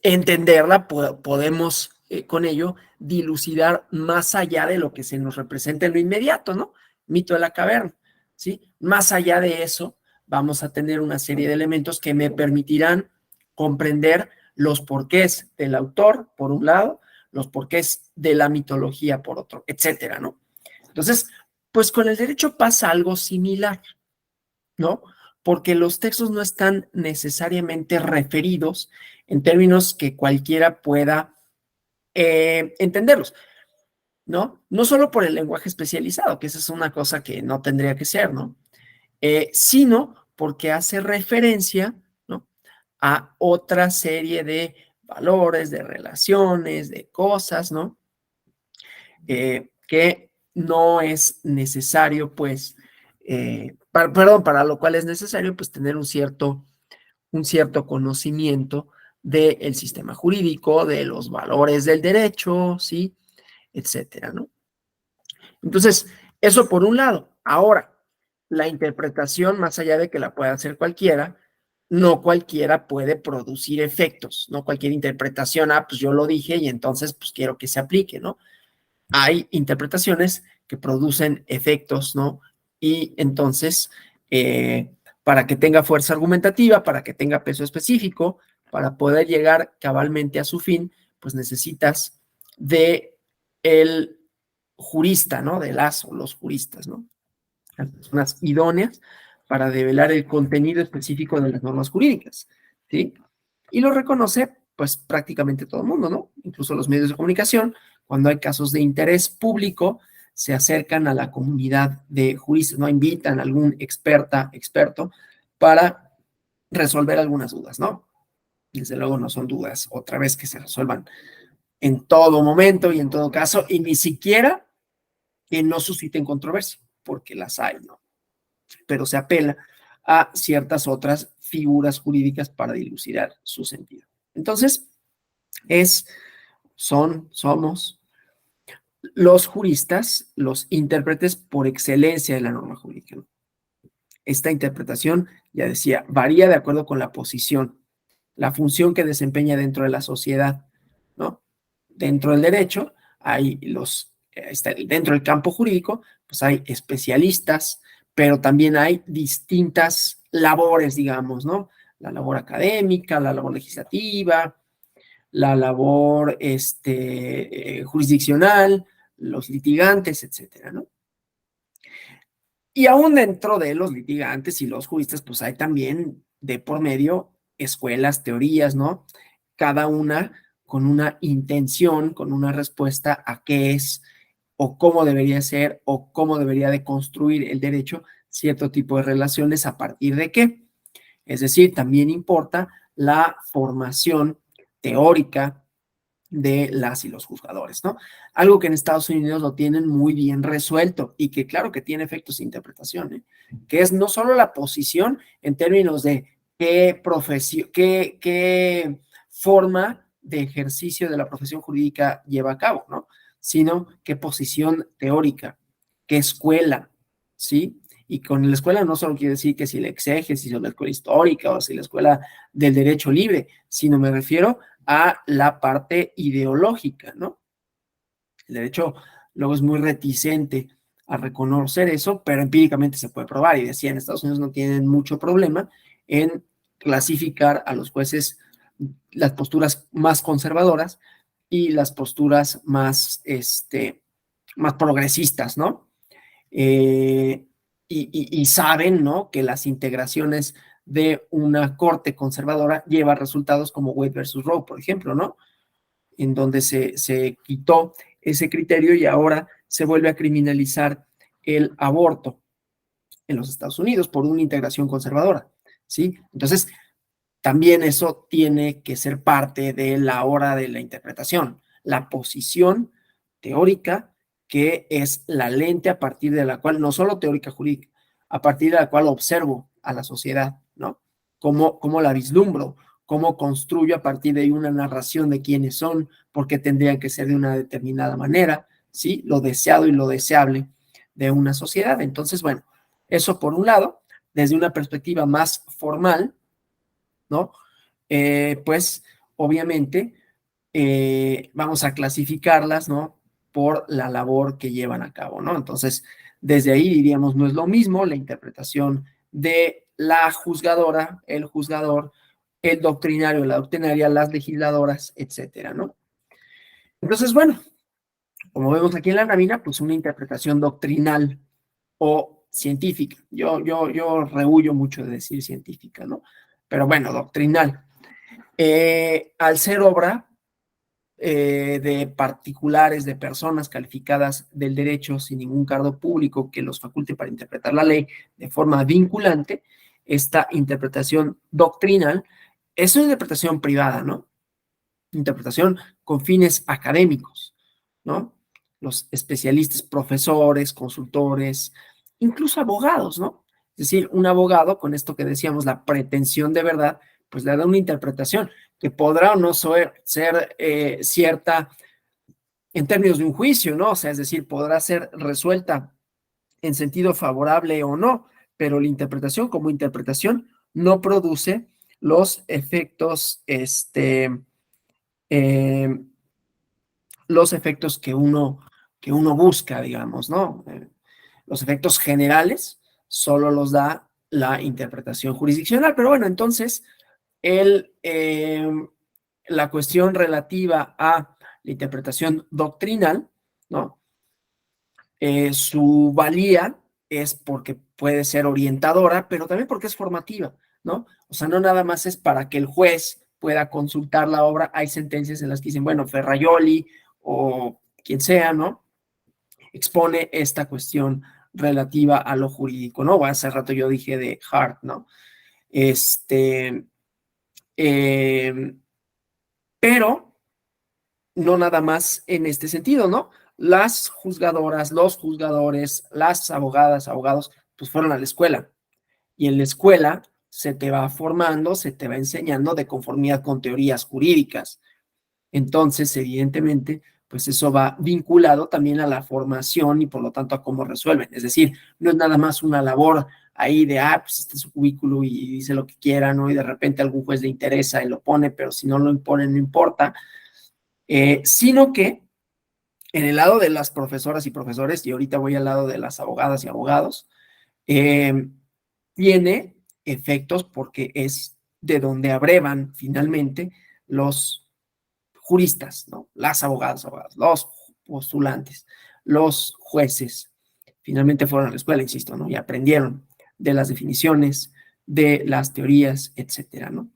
[SPEAKER 1] entenderla, podemos con ello dilucidar más allá de lo que se nos representa en lo inmediato, ¿no? Mito de la caverna, ¿sí? Más allá de eso, vamos a tener una serie de elementos que me permitirán comprender los porqués del autor, por un lado, los porqués de la mitología, por otro, etcétera, ¿no? Entonces, pues con el derecho pasa algo similar, ¿no? Porque los textos no están necesariamente referidos en términos que cualquiera pueda entenderlos, ¿no? No solo por el lenguaje especializado, que esa es una cosa que no tendría que ser, ¿no? Sino porque hace referencia, ¿no? A otra serie de valores, de relaciones, de cosas, ¿no? Que que no es necesario, pues, para lo cual es necesario, pues, tener un cierto conocimiento del sistema jurídico, de los valores del derecho, ¿sí? Etcétera, ¿no? Entonces, eso por un lado. Ahora, la interpretación, más allá de que la pueda hacer cualquiera, no cualquiera puede producir efectos, no cualquier interpretación, pues yo lo dije y entonces pues quiero que se aplique, ¿no? Hay interpretaciones que producen efectos, ¿no? Y entonces, para que tenga fuerza argumentativa, para que tenga peso específico, para poder llegar cabalmente a su fin, pues necesitas de el jurista, ¿no? De las o los juristas, ¿no? Las personas idóneas para develar el contenido específico de las normas jurídicas, ¿sí? Y lo reconoce, pues, prácticamente todo el mundo, ¿no? Incluso los medios de comunicación, cuando hay casos de interés público, se acercan a la comunidad de juristas, ¿no? Invitan a algún experto, para resolver algunas dudas, ¿no? Desde luego no son dudas, otra vez que se resuelvan en todo momento y en todo caso, y ni siquiera que no susciten controversia, porque las hay, ¿no? Pero se apela a ciertas otras figuras jurídicas para dilucidar su sentido. Entonces, somos los juristas, los intérpretes por excelencia de la norma jurídica, ¿no? Esta interpretación, ya decía, varía de acuerdo con la posición, la función que desempeña dentro de la sociedad, ¿no? Dentro del derecho, dentro del campo jurídico, pues hay especialistas, pero también hay distintas labores, digamos, ¿no? La labor académica, la labor legislativa, la labor jurisdiccional, los litigantes, etcétera, ¿no? Y aún dentro de los litigantes y los juristas, pues hay también de por medio escuelas, teorías, ¿no? Cada una con una intención, con una respuesta a qué es o cómo debería ser o cómo debería de construir el derecho cierto tipo de relaciones a partir de qué. Es decir, también importa la formación teórica de las y los juzgadores, ¿no? Algo que en Estados Unidos lo tienen muy bien resuelto y que claro que tiene efectos de interpretación, ¿eh? Que es no solo la posición en términos de qué profesión, qué forma de ejercicio de la profesión jurídica lleva a cabo, ¿no? Sino qué posición teórica, qué escuela, ¿sí? Y con la escuela no solo quiere decir que si la exégesis o la escuela histórica o si la escuela del derecho libre, sino me refiero a la parte ideológica, ¿no? El derecho luego es muy reticente a reconocer eso, pero empíricamente se puede probar. Y decía, en Estados Unidos no tienen mucho problema en clasificar a los jueces las posturas más conservadoras y las posturas más progresistas, ¿no? Y saben, ¿no? Que las integraciones de una corte conservadora lleva resultados como Wade versus Roe, por ejemplo, ¿no? En donde se quitó ese criterio y ahora se vuelve a criminalizar el aborto en los Estados Unidos por una integración conservadora, ¿sí? Entonces, también eso tiene que ser parte de la hora de la interpretación, la posición teórica que es la lente a partir de la cual, no solo teórica jurídica, a partir de la cual observo a la sociedad, ¿no? Cómo la vislumbro, cómo construyo a partir de ahí una narración de quiénes son, por qué tendrían que ser de una determinada manera, ¿sí? Lo deseado y lo deseable de una sociedad. Entonces, bueno, eso por un lado, desde una perspectiva más formal, ¿no? Pues obviamente vamos a clasificarlas, ¿no? Por la labor que llevan a cabo, ¿no? Entonces, desde ahí diríamos, no es lo mismo la interpretación de la juzgadora, el juzgador, el doctrinario, la doctrinaria, las legisladoras, etcétera, ¿no? Entonces, bueno, como vemos aquí en la lámina, pues una interpretación doctrinal o científica. Yo rehuyo mucho de decir científica, ¿no? Pero bueno, doctrinal. Al ser obra de particulares, de personas calificadas del derecho sin ningún cargo público que los faculte para interpretar la ley de forma vinculante, esta interpretación doctrinal es una interpretación privada, ¿no? Interpretación con fines académicos, ¿no? los especialistas, profesores, consultores, incluso abogados, ¿no? Es decir, un abogado, con esto que decíamos, la pretensión de verdad, pues le da una interpretación que podrá o no ser cierta en términos de un juicio, ¿no? O sea, es decir, podrá ser resuelta en sentido favorable o no, pero la interpretación como interpretación no produce los efectos, eh, los efectos que uno busca, digamos, ¿no? Los efectos generales solo los da la interpretación jurisdiccional, pero bueno, entonces el, la cuestión relativa a la interpretación doctrinal, ¿no? Su valía es porque puede ser orientadora, pero también porque es formativa, ¿no? O sea, no nada más es para que el juez pueda consultar la obra. Hay sentencias en las que dicen, bueno, Ferraioli o quien sea, ¿no? Expone esta cuestión relativa a lo jurídico, ¿no? Hace rato yo dije de Hart, ¿no? Eh, pero no nada más en este sentido, ¿no? Las juzgadoras, los juzgadores, las abogadas, abogados, pues fueron a la escuela. Y en la escuela se te va formando, se te va enseñando de conformidad con teorías jurídicas. Entonces, evidentemente, pues eso va vinculado también a la formación y por lo tanto a cómo resuelven. Es decir, no es nada más una labor ahí de, pues este es su cubículo y dice lo que quiera, ¿no? Y de repente algún juez le interesa y lo pone, pero si no lo impone, no importa. Sino que en el lado de las profesoras y profesores, y ahorita voy al lado de las abogadas y abogados, tiene efectos porque es de donde abrevan finalmente los juristas, ¿no? Las abogadas, abogados, los postulantes, los jueces, finalmente fueron a la escuela, insisto, ¿no? Y aprendieron de las definiciones, de las teorías, etcétera, ¿no?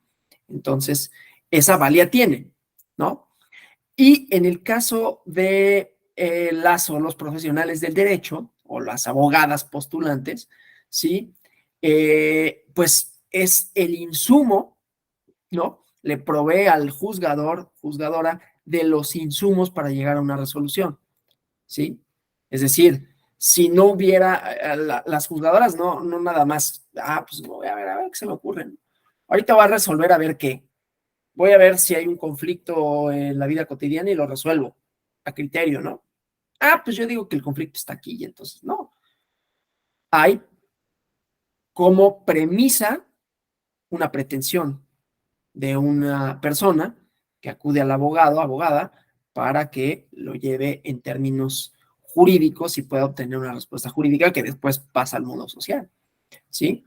[SPEAKER 1] Entonces, esa valía tiene, ¿no? Y en el caso de los profesionales del derecho o las abogadas postulantes, ¿sí? Pues es el insumo, ¿no? Le provee al juzgador, juzgadora, de los insumos para llegar a una resolución, ¿sí? Es decir, si no hubiera, las juzgadoras no nada más, pues voy a ver qué se me ocurre. Ahorita voy a resolver a ver qué. Voy a ver si hay un conflicto en la vida cotidiana y lo resuelvo a criterio, ¿no? Pues yo digo que el conflicto está aquí y entonces no. Hay como premisa una pretensión de una persona que acude al abogado, abogada, para que lo lleve en términos jurídicos y pueda obtener una respuesta jurídica que después pasa al mundo social, ¿sí?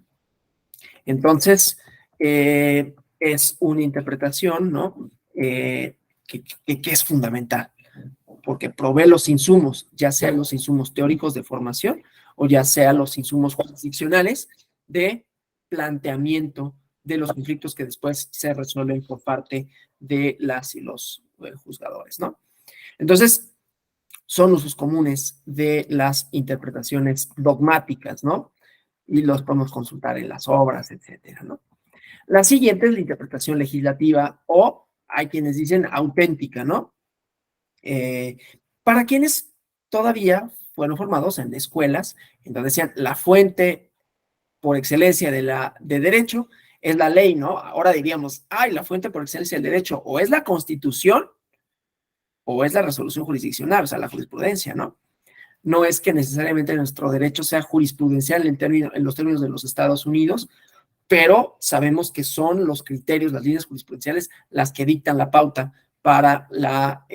[SPEAKER 1] Entonces, es una interpretación, ¿no? Que es fundamental, porque provee los insumos, ya sean los insumos teóricos de formación o ya sean los insumos jurisdiccionales de planteamiento de los conflictos que después se resuelven por parte de las y los juzgadores, ¿no? Entonces, son usos comunes de las interpretaciones dogmáticas, ¿no? Y los podemos consultar en las obras, etcétera, ¿no? La siguiente es la interpretación legislativa o hay quienes dicen auténtica, ¿no? Para quienes todavía fueron formados en escuelas, en donde decían la fuente por excelencia de derecho es la ley, ¿no? Ahora diríamos, la fuente por excelencia del derecho o es la Constitución o es la resolución jurisdiccional, o sea, la jurisprudencia, ¿no? No es que necesariamente nuestro derecho sea jurisprudencial en los términos de los Estados Unidos, pero sabemos que son los criterios, las líneas jurisprudenciales, las que dictan la pauta para la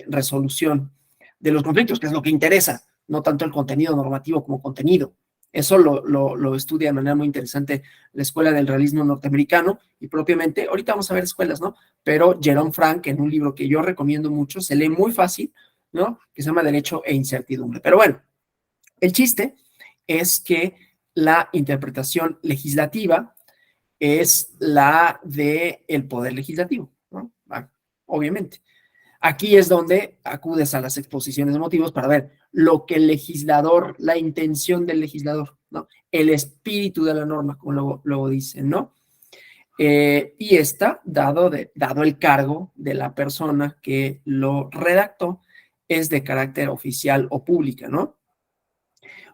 [SPEAKER 1] resolución de los conflictos, que es lo que interesa, no tanto el contenido normativo como contenido. Eso lo estudia de manera muy interesante la Escuela del Realismo Norteamericano y propiamente, ahorita vamos a ver escuelas, ¿no? Pero Jerome Frank, en un libro que yo recomiendo mucho, se lee muy fácil, ¿no? Que se llama Derecho e Incertidumbre. Pero bueno, el chiste es que la interpretación legislativa es la del poder legislativo, ¿no? Obviamente. Aquí es donde acudes a las exposiciones de motivos para ver lo que el legislador, la intención del legislador, ¿no? El espíritu de la norma, como luego dicen, ¿no? Y está dado el cargo de la persona que lo redactó, es de carácter oficial o pública, ¿no?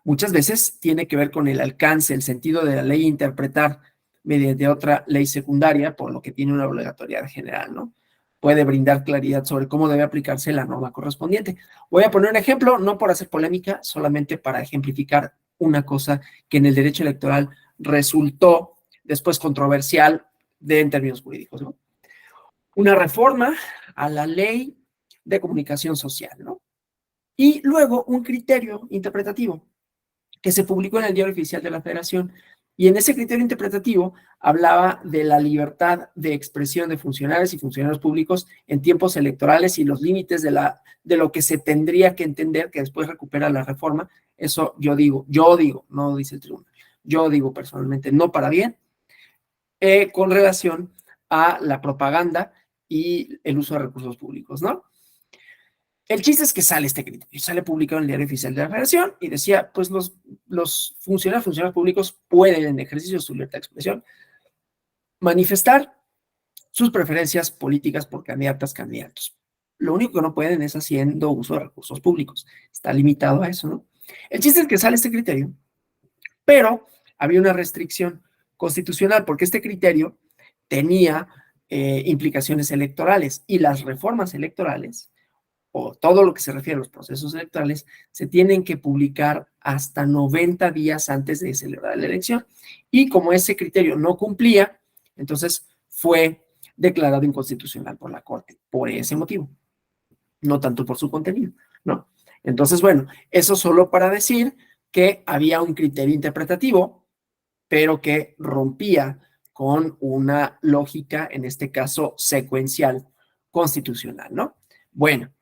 [SPEAKER 1] Muchas veces tiene que ver con el alcance, el sentido de la ley, interpretar mediante otra ley secundaria, por lo que tiene una obligatoriedad general, ¿no? Puede brindar claridad sobre cómo debe aplicarse la norma correspondiente. Voy a poner un ejemplo, no por hacer polémica, solamente para ejemplificar una cosa que en el derecho electoral resultó después controversial en términos jurídicos, ¿no? Una reforma a la ley de comunicación social, ¿no? Y luego un criterio interpretativo que se publicó en el Diario Oficial de la Federación. Y en ese criterio interpretativo hablaba de la libertad de expresión de funcionarios y funcionarios públicos en tiempos electorales y los límites de lo que se tendría que entender, que después recupera la reforma. Eso yo digo, no dice el tribunal, yo digo personalmente, no para bien, con relación a la propaganda y el uso de recursos públicos, ¿no? El chiste es que sale este criterio, sale publicado en el Diario Oficial de la Federación y decía, pues los funcionarios públicos pueden, en ejercicio de su libertad de expresión, manifestar sus preferencias políticas por candidatos. Lo único que no pueden es haciendo uso de recursos públicos. Está limitado a eso, ¿no? El chiste es que sale este criterio, pero había una restricción constitucional porque este criterio tenía implicaciones electorales y las reformas electorales o todo lo que se refiere a los procesos electorales, se tienen que publicar hasta 90 días antes de celebrar la elección. Y como ese criterio no cumplía, entonces fue declarado inconstitucional por la Corte, por ese motivo, no tanto por su contenido, ¿no? Entonces, bueno, eso solo para decir que había un criterio interpretativo, pero que rompía con una lógica, en este caso, secuencial constitucional, ¿no? Bueno,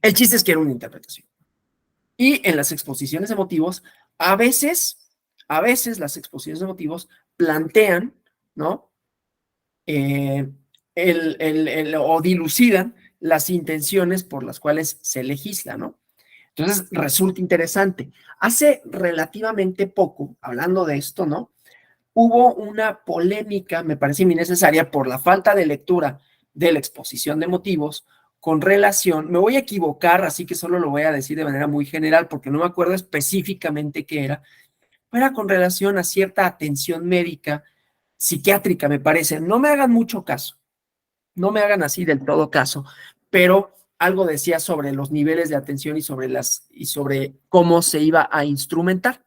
[SPEAKER 1] el chiste es que era una interpretación. Y en las exposiciones de motivos, a veces las exposiciones de motivos plantean, ¿no? O dilucidan las intenciones por las cuales se legisla, ¿no? Entonces, resulta interesante. Hace relativamente poco, hablando de esto, ¿no? Hubo una polémica, me parece innecesaria, por la falta de lectura de la exposición de motivos con relación, me voy a equivocar, así que solo lo voy a decir de manera muy general porque no me acuerdo específicamente qué era, era con relación a cierta atención médica, psiquiátrica, me parece. No me hagan mucho caso, no me hagan así del todo caso, pero algo decía sobre los niveles de atención y sobre cómo se iba a instrumentar.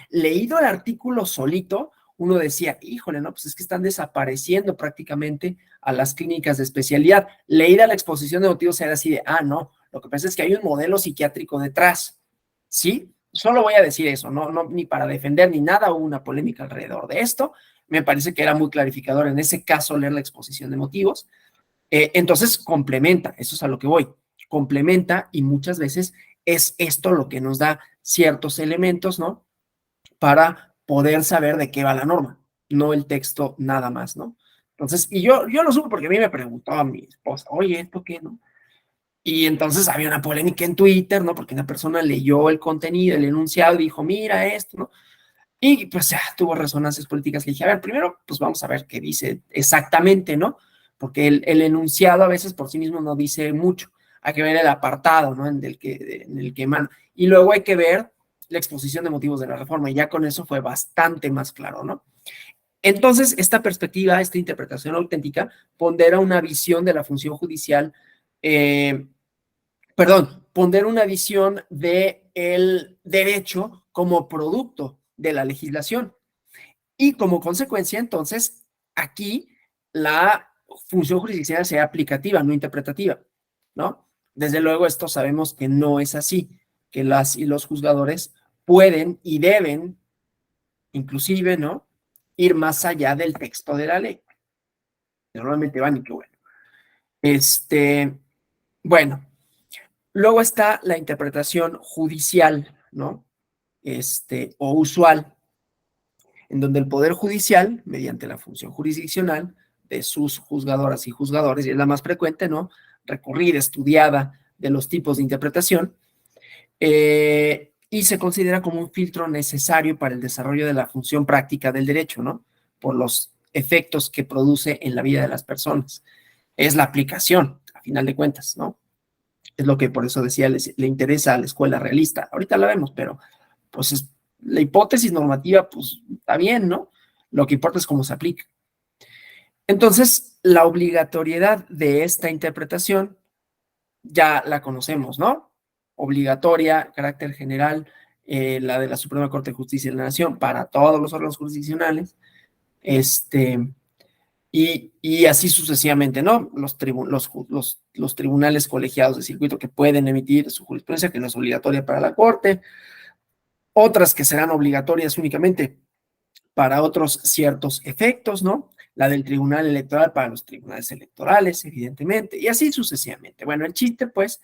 [SPEAKER 1] Leído el artículo solito, uno decía, híjole, no, pues es que están desapareciendo prácticamente a las clínicas de especialidad. Leída la exposición de motivos era así de, no, lo que pasa es que hay un modelo psiquiátrico detrás, ¿sí? Solo voy a decir eso, no ni para defender ni nada, hubo una polémica alrededor de esto, me parece que era muy clarificador en ese caso leer la exposición de motivos. Entonces complementa, eso es a lo que voy, complementa y muchas veces es esto lo que nos da ciertos elementos, ¿no? Para poder saber de qué va la norma, no el texto nada más, ¿no? Entonces, y yo lo supe porque a mí me preguntó a mi esposa, oye, ¿esto qué, no? Y entonces había una polémica en Twitter, ¿no? Porque una persona leyó el contenido, el enunciado y dijo, mira esto, ¿no? Y pues ya tuvo resonancias políticas. Le dije, a ver, primero, pues vamos a ver qué dice exactamente, ¿no? Porque el enunciado a veces por sí mismo no dice mucho. Hay que ver el apartado, ¿no? En el que emana. Y luego hay que ver la exposición de motivos de la reforma. Y ya con eso fue bastante más claro, ¿no? Entonces, esta perspectiva, esta interpretación auténtica, pondera una visión de la función judicial, pondera una visión del derecho como producto de la legislación. Y como consecuencia, entonces, aquí la función jurisdiccional sea aplicativa, no interpretativa, ¿no? Desde luego, esto sabemos que no es así, que las y los juzgadores pueden y deben, inclusive, ¿no? Ir más allá del texto de la ley. Normalmente van y qué bueno. Bueno, luego está la interpretación judicial, ¿no? O usual, en donde el Poder Judicial, mediante la función jurisdiccional de sus juzgadoras y juzgadores, y es la más frecuente, ¿no? Recurrida, estudiada de los tipos de interpretación, y se considera como un filtro necesario para el desarrollo de la función práctica del derecho, ¿no? Por los efectos que produce en la vida de las personas. Es la aplicación, a final de cuentas, ¿no? Es lo que por eso decía, le interesa a la escuela realista. Ahorita la vemos, pero pues la hipótesis normativa, pues está bien, ¿no? Lo que importa es cómo se aplica. Entonces, la obligatoriedad de esta interpretación ya la conocemos, ¿no? Obligatoria, carácter general, la de la Suprema Corte de Justicia de la Nación para todos los órganos jurisdiccionales, y así sucesivamente, ¿no? Los tribunales colegiados de circuito que pueden emitir su jurisprudencia, que no es obligatoria para la Corte, otras que serán obligatorias únicamente para otros ciertos efectos, ¿no? La del Tribunal Electoral para los tribunales electorales, evidentemente, y así sucesivamente. Bueno, el chiste, pues,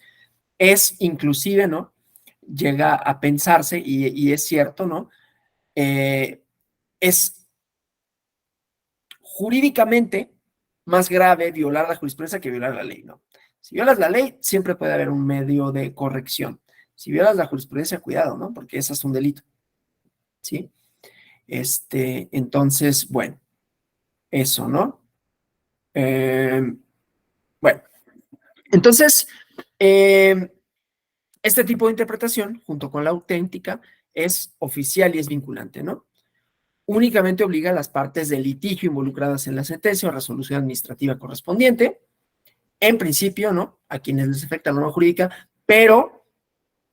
[SPEAKER 1] es inclusive, ¿no? Llega a pensarse, y es cierto, ¿no? Es jurídicamente más grave violar la jurisprudencia que violar la ley, ¿no? Si violas la ley, siempre puede haber un medio de corrección. Si violas la jurisprudencia, cuidado, ¿no? Porque ese es un delito, ¿sí? Entonces, bueno, eso, ¿no? Bueno, entonces, este tipo de interpretación, junto con la auténtica, es oficial y es vinculante, ¿no? Únicamente obliga a las partes del litigio involucradas en la sentencia o resolución administrativa correspondiente, en principio, ¿no? A quienes les afecta la norma jurídica, pero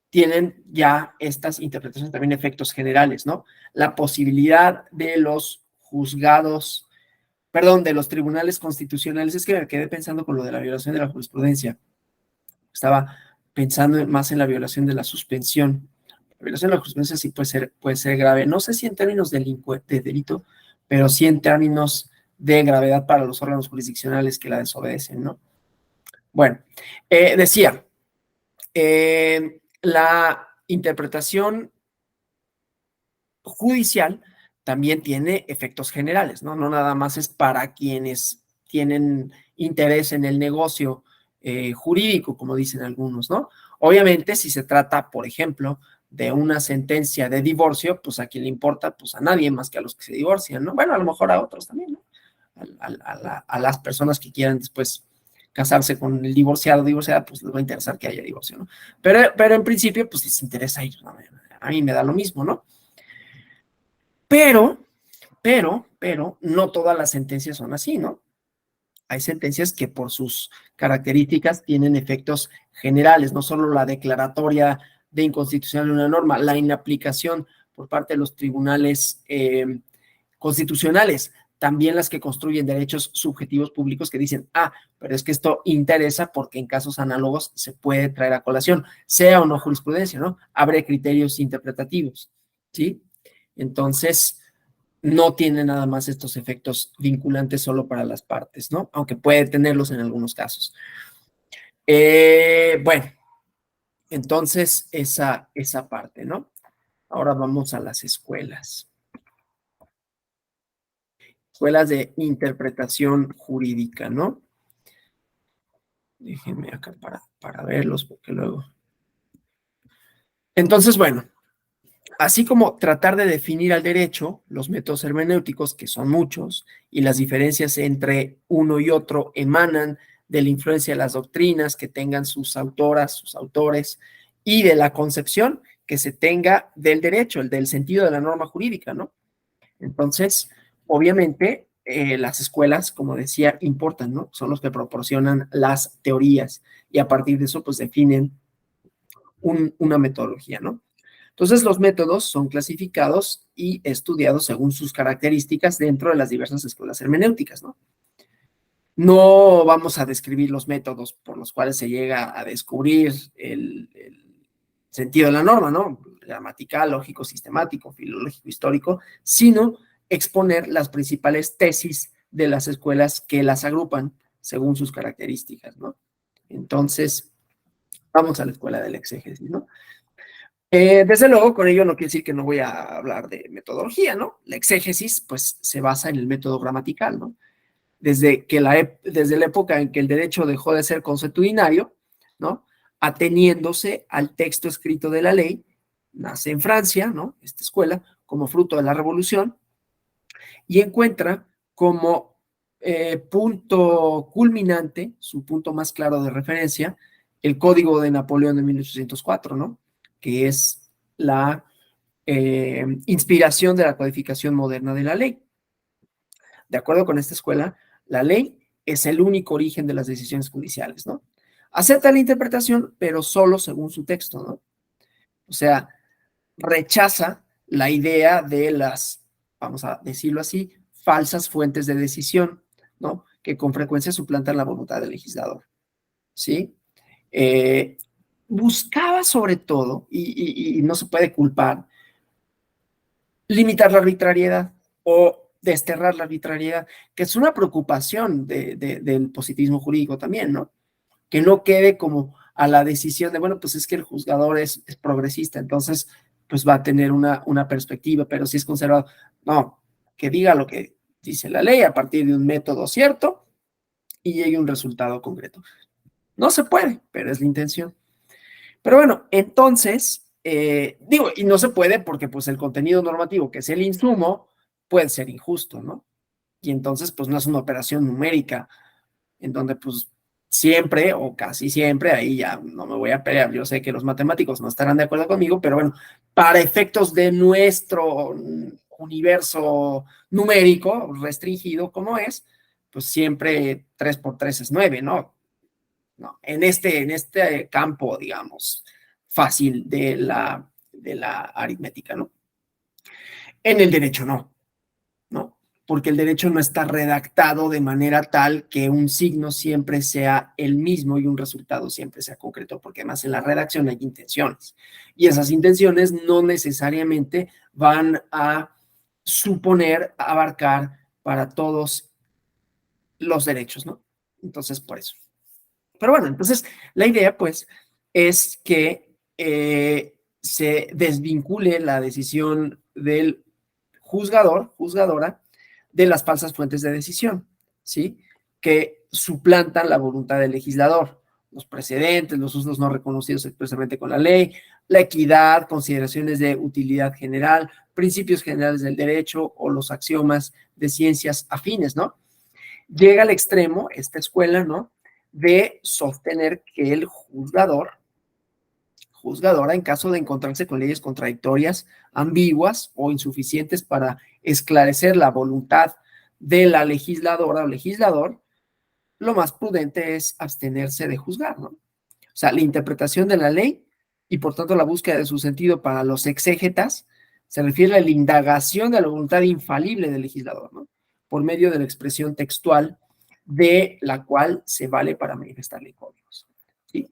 [SPEAKER 1] tienen ya estas interpretaciones también efectos generales, ¿no? La posibilidad de los juzgados, perdón, de los tribunales constitucionales, es que me quedé pensando con lo de la violación de la jurisprudencia. Estaba pensando más en la violación de la suspensión. La violación de la jurisprudencia sí puede ser grave. No sé si en términos de delito, pero sí en términos de gravedad para los órganos jurisdiccionales que la desobedecen, ¿no? Bueno, decía, la interpretación judicial también tiene efectos generales, ¿no? No nada más es para quienes tienen interés en el negocio jurídico, como dicen algunos, ¿no? Obviamente, si se trata, por ejemplo, de una sentencia de divorcio, pues a quien le importa, pues a nadie más que a los que se divorcian, ¿no? Bueno, a lo mejor a otros también, ¿no? A las personas que quieran después casarse con el divorciado o divorciada, pues les va a interesar que haya divorcio, ¿no? Pero en principio, pues les interesa a ellos, ¿no? A mí me da lo mismo, ¿no? Pero, no todas las sentencias son así, ¿no? Hay sentencias que por sus características tienen efectos generales, no solo la declaratoria de inconstitucionalidad de una norma, la inaplicación por parte de los tribunales constitucionales, también las que construyen derechos subjetivos públicos que dicen, pero es que esto interesa porque en casos análogos se puede traer a colación, sea o no jurisprudencia, ¿no? Abre criterios interpretativos, ¿sí? Entonces, no tiene nada más estos efectos vinculantes solo para las partes, ¿no? Aunque puede tenerlos en algunos casos. Bueno, entonces esa parte, ¿no? Ahora vamos a las escuelas. Escuelas de interpretación jurídica, ¿no? Déjenme acá para verlos, porque luego... Entonces, bueno, así como tratar de definir al derecho, los métodos hermenéuticos, que son muchos, y las diferencias entre uno y otro emanan de la influencia de las doctrinas que tengan sus autoras, sus autores, y de la concepción que se tenga del derecho, el del sentido de la norma jurídica, ¿no? Entonces, obviamente, las escuelas, como decía, importan, ¿no? Son los que proporcionan las teorías y a partir de eso, pues definen una metodología, ¿no? Entonces, los métodos son clasificados y estudiados según sus características dentro de las diversas escuelas hermenéuticas, ¿no? No vamos a describir los métodos por los cuales se llega a descubrir el sentido de la norma, ¿no? Gramatical, lógico, sistemático, filológico, histórico, sino exponer las principales tesis de las escuelas que las agrupan según sus características, ¿no? Entonces, vamos a la escuela del exégesis, ¿no? Desde luego, con ello no quiere decir que no voy a hablar de metodología, ¿no? La exégesis, pues, se basa en el método gramatical, ¿no? Desde la época en que el derecho dejó de ser consuetudinario, ¿no? Ateniéndose al texto escrito de la ley, nace en Francia, ¿no? Esta escuela, como fruto de la Revolución, y encuentra como punto culminante, su punto más claro de referencia, el Código de Napoleón de 1804, ¿no? Que es la inspiración de la codificación moderna de la ley. De acuerdo con esta escuela, la ley es el único origen de las decisiones judiciales, ¿no? Acepta la interpretación, pero solo según su texto, ¿no? O sea, rechaza la idea de las, vamos a decirlo así, falsas fuentes de decisión, ¿no? Que con frecuencia suplantan la voluntad del legislador, ¿sí? Eh, buscaba sobre todo, y no se puede culpar, limitar la arbitrariedad o desterrar la arbitrariedad, que es una preocupación del positivismo jurídico también, ¿no? Que no quede como a la decisión de, bueno, pues es que el juzgador es progresista, entonces pues va a tener una perspectiva, pero si es conservador, no, que diga lo que dice la ley a partir de un método cierto y llegue a un resultado concreto. No se puede, pero es la intención. Pero bueno, entonces, digo, y no se puede porque pues el contenido normativo, que es el insumo, puede ser injusto, ¿no? Y entonces pues no es una operación numérica en donde pues siempre o casi siempre, ahí ya no me voy a pelear, yo sé que los matemáticos no estarán de acuerdo conmigo, pero bueno, para efectos de nuestro universo numérico restringido como es, pues siempre 3 por 3 es 9, ¿no? No, en este campo, digamos, fácil de la aritmética, ¿no? En el derecho no, ¿no? Porque el derecho no está redactado de manera tal que un signo siempre sea el mismo y un resultado siempre sea concreto, porque además en la redacción hay intenciones. Y esas intenciones no necesariamente van a suponer abarcar para todos los derechos, ¿no? Entonces, por eso. Pero bueno, entonces la idea pues es que se desvincule la decisión del juzgador, juzgadora, de las falsas fuentes de decisión, ¿sí? Que suplantan la voluntad del legislador, los precedentes, los usos no reconocidos expresamente con la ley, la equidad, consideraciones de utilidad general, principios generales del derecho o los axiomas de ciencias afines, ¿no? Llega al extremo, esta escuela, ¿no? De sostener que el juzgador, juzgadora, en caso de encontrarse con leyes contradictorias, ambiguas o insuficientes para esclarecer la voluntad de la legisladora o legislador, lo más prudente es abstenerse de juzgar, ¿no? O sea, la interpretación de la ley y por tanto la búsqueda de su sentido para los exégetas se refiere a la indagación de la voluntad infalible del legislador, ¿no? Por medio de la expresión textual de la cual se vale para manifestarle códigos, ¿sí?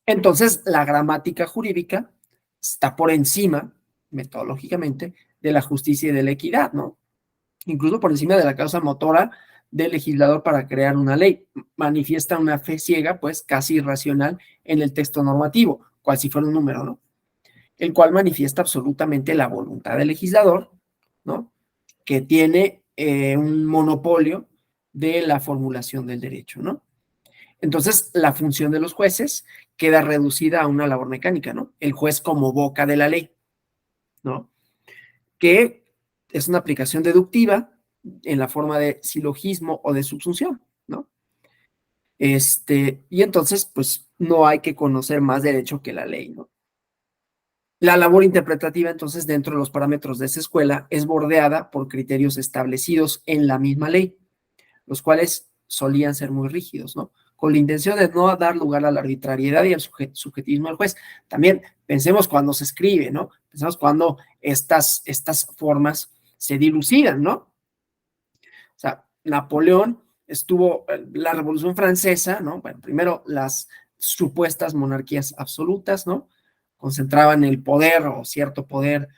[SPEAKER 1] Entonces, la gramática jurídica está por encima, metodológicamente, de la justicia y de la equidad, ¿no? Incluso por encima de la causa motora del legislador para crear una ley. Manifiesta una fe ciega, pues casi irracional, en el texto normativo, cual si fuera un número, ¿no? El cual manifiesta absolutamente la voluntad del legislador, ¿no? Que tiene un monopolio de la formulación del derecho, ¿no? Entonces, la función de los jueces queda reducida a una labor mecánica, ¿no? El juez como boca de la ley, ¿no? Que es una aplicación deductiva en la forma de silogismo o de subsunción, ¿no? Y entonces, pues, no hay que conocer más derecho que la ley, ¿no? La labor interpretativa, entonces, dentro de los parámetros de esa escuela, es bordeada por criterios establecidos en la misma ley, los cuales solían ser muy rígidos, ¿no? Con la intención de no dar lugar a la arbitrariedad y al subjetivismo del juez. También pensemos cuando se escribe, ¿no? Pensemos cuando estas formas se dilucidan, ¿no? O sea, Napoleón estuvo, la Revolución Francesa, ¿no? Bueno, primero las supuestas monarquías absolutas, ¿no? Concentraban el poder o cierto poder,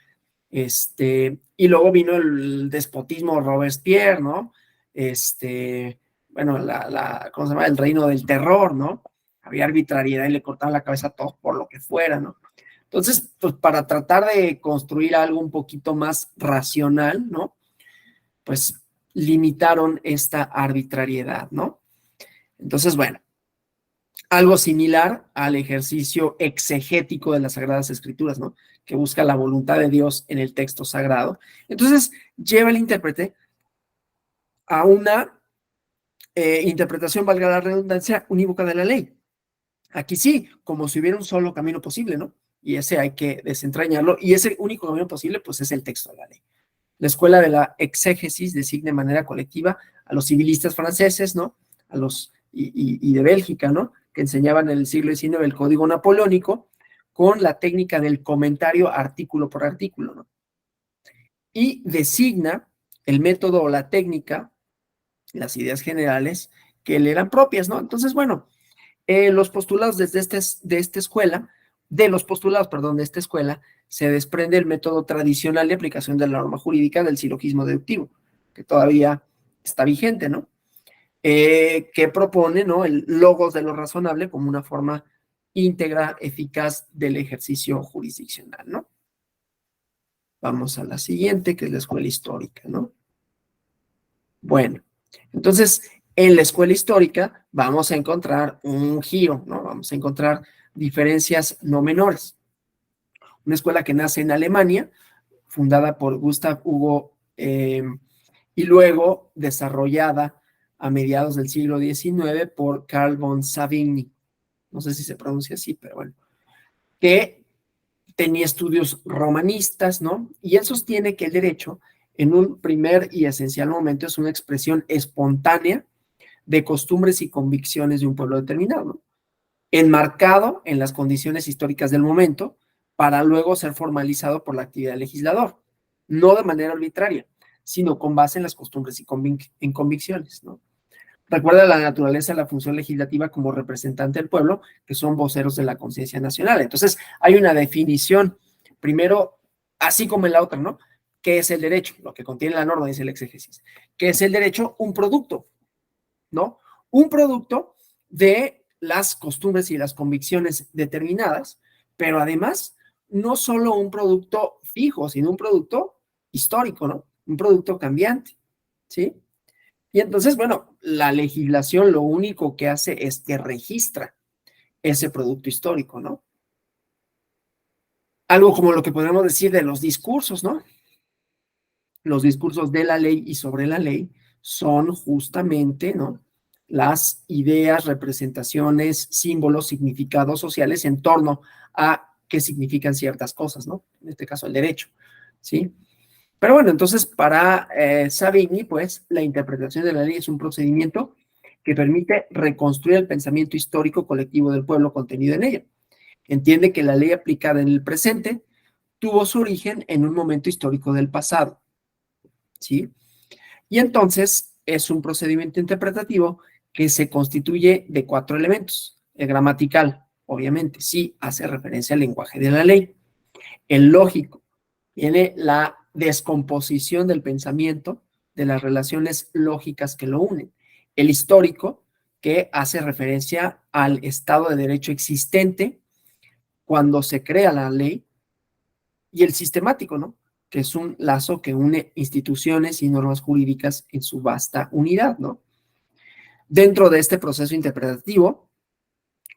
[SPEAKER 1] y luego vino el despotismo Robespierre, ¿no? Bueno, ¿cómo se llama? El reino del terror, ¿no? Había arbitrariedad y le cortaban la cabeza a todos por lo que fuera, ¿no? Entonces, pues para tratar de construir algo un poquito más racional, ¿no? Pues limitaron esta arbitrariedad, ¿no? Entonces, bueno, algo similar al ejercicio exegético de las Sagradas Escrituras, ¿no? Que busca la voluntad de Dios en el texto sagrado. Entonces, lleva el intérprete a una interpretación, valga la redundancia, unívoca de la ley. Aquí sí, como si hubiera un solo camino posible, ¿no? Y ese hay que desentrañarlo, y ese único camino posible, pues es el texto de la ley. La escuela de la exégesis designa de manera colectiva a los civilistas franceses, ¿no? A los, y de Bélgica, ¿no? Que enseñaban en el siglo XIX el código napoleónico con la técnica del comentario artículo por artículo, ¿no? Y designa el método o la técnica, las ideas generales que le eran propias, ¿no? Entonces, bueno, los postulados de esta escuela, de los postulados, perdón, de esta escuela, se desprende el método tradicional de aplicación de la norma jurídica del silogismo deductivo, que todavía está vigente, ¿no? Que propone, ¿no? El logos de lo razonable como una forma íntegra, eficaz del ejercicio jurisdiccional, ¿no? Vamos a la siguiente, que es la escuela histórica, ¿no? Bueno, entonces, en la escuela histórica vamos a encontrar un giro, ¿no? Vamos a encontrar diferencias no menores. Una escuela que nace en Alemania, fundada por Gustav Hugo, y luego desarrollada a mediados del siglo XIX por Carl von Savigny. No sé si se pronuncia así, pero bueno. Que tenía estudios romanistas, ¿no? Y él sostiene que el derecho, en un primer y esencial momento, es una expresión espontánea de costumbres y convicciones de un pueblo determinado, ¿no? Enmarcado en las condiciones históricas del momento, para luego ser formalizado por la actividad del legislador, no de manera arbitraria, sino con base en las costumbres y en convicciones, ¿no? Recuerda la naturaleza de la función legislativa como representante del pueblo, que son voceros de la conciencia nacional. Entonces, hay una definición, primero, así como en la otra, ¿no? ¿Qué es el derecho? Lo que contiene la norma, dice el exégesis. ¿Qué es el derecho? Un producto, ¿no? Un producto de las costumbres y las convicciones determinadas, pero además, no solo un producto fijo, sino un producto histórico, ¿no? Un producto cambiante, ¿sí? Y entonces, bueno, la legislación lo único que hace es que registra ese producto histórico, ¿no? Algo como lo que podemos decir de los discursos, ¿no? Los discursos de la ley y sobre la ley son justamente, ¿no? Las ideas, representaciones, símbolos, significados sociales en torno a qué significan ciertas cosas, ¿no? En este caso, el derecho, ¿sí? Pero bueno, entonces para Savigny, pues la interpretación de la ley es un procedimiento que permite reconstruir el pensamiento histórico colectivo del pueblo contenido en ella. Entiende que la ley aplicada en el presente tuvo su origen en un momento histórico del pasado, ¿sí? Y entonces es un procedimiento interpretativo que se constituye de 4 elementos. El gramatical, obviamente, sí hace referencia al lenguaje de la ley. El lógico, viene la descomposición del pensamiento, de las relaciones lógicas que lo unen. El histórico, que hace referencia al Estado de Derecho existente cuando se crea la ley, y el sistemático, ¿no? Que es un lazo que une instituciones y normas jurídicas en su vasta unidad, ¿no? Dentro de este proceso interpretativo,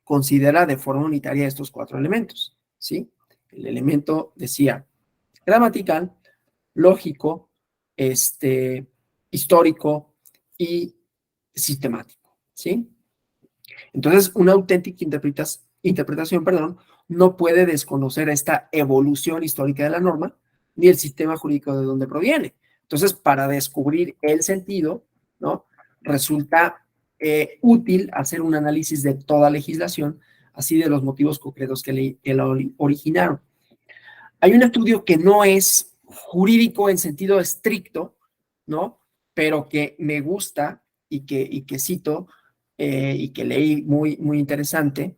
[SPEAKER 1] considera de forma unitaria estos 4 elementos, ¿sí? El elemento, decía, gramatical, lógico, histórico y sistemático, ¿sí? Entonces, una auténtica interpretación, perdón, no puede desconocer esta evolución histórica de la norma ni el sistema jurídico de donde proviene. Entonces, para descubrir el sentido, ¿no? Resulta útil hacer un análisis de toda legislación, así de los motivos concretos que la originaron. Hay un estudio que no es jurídico en sentido estricto, ¿no? Pero que me gusta y que cito y que leí muy interesante,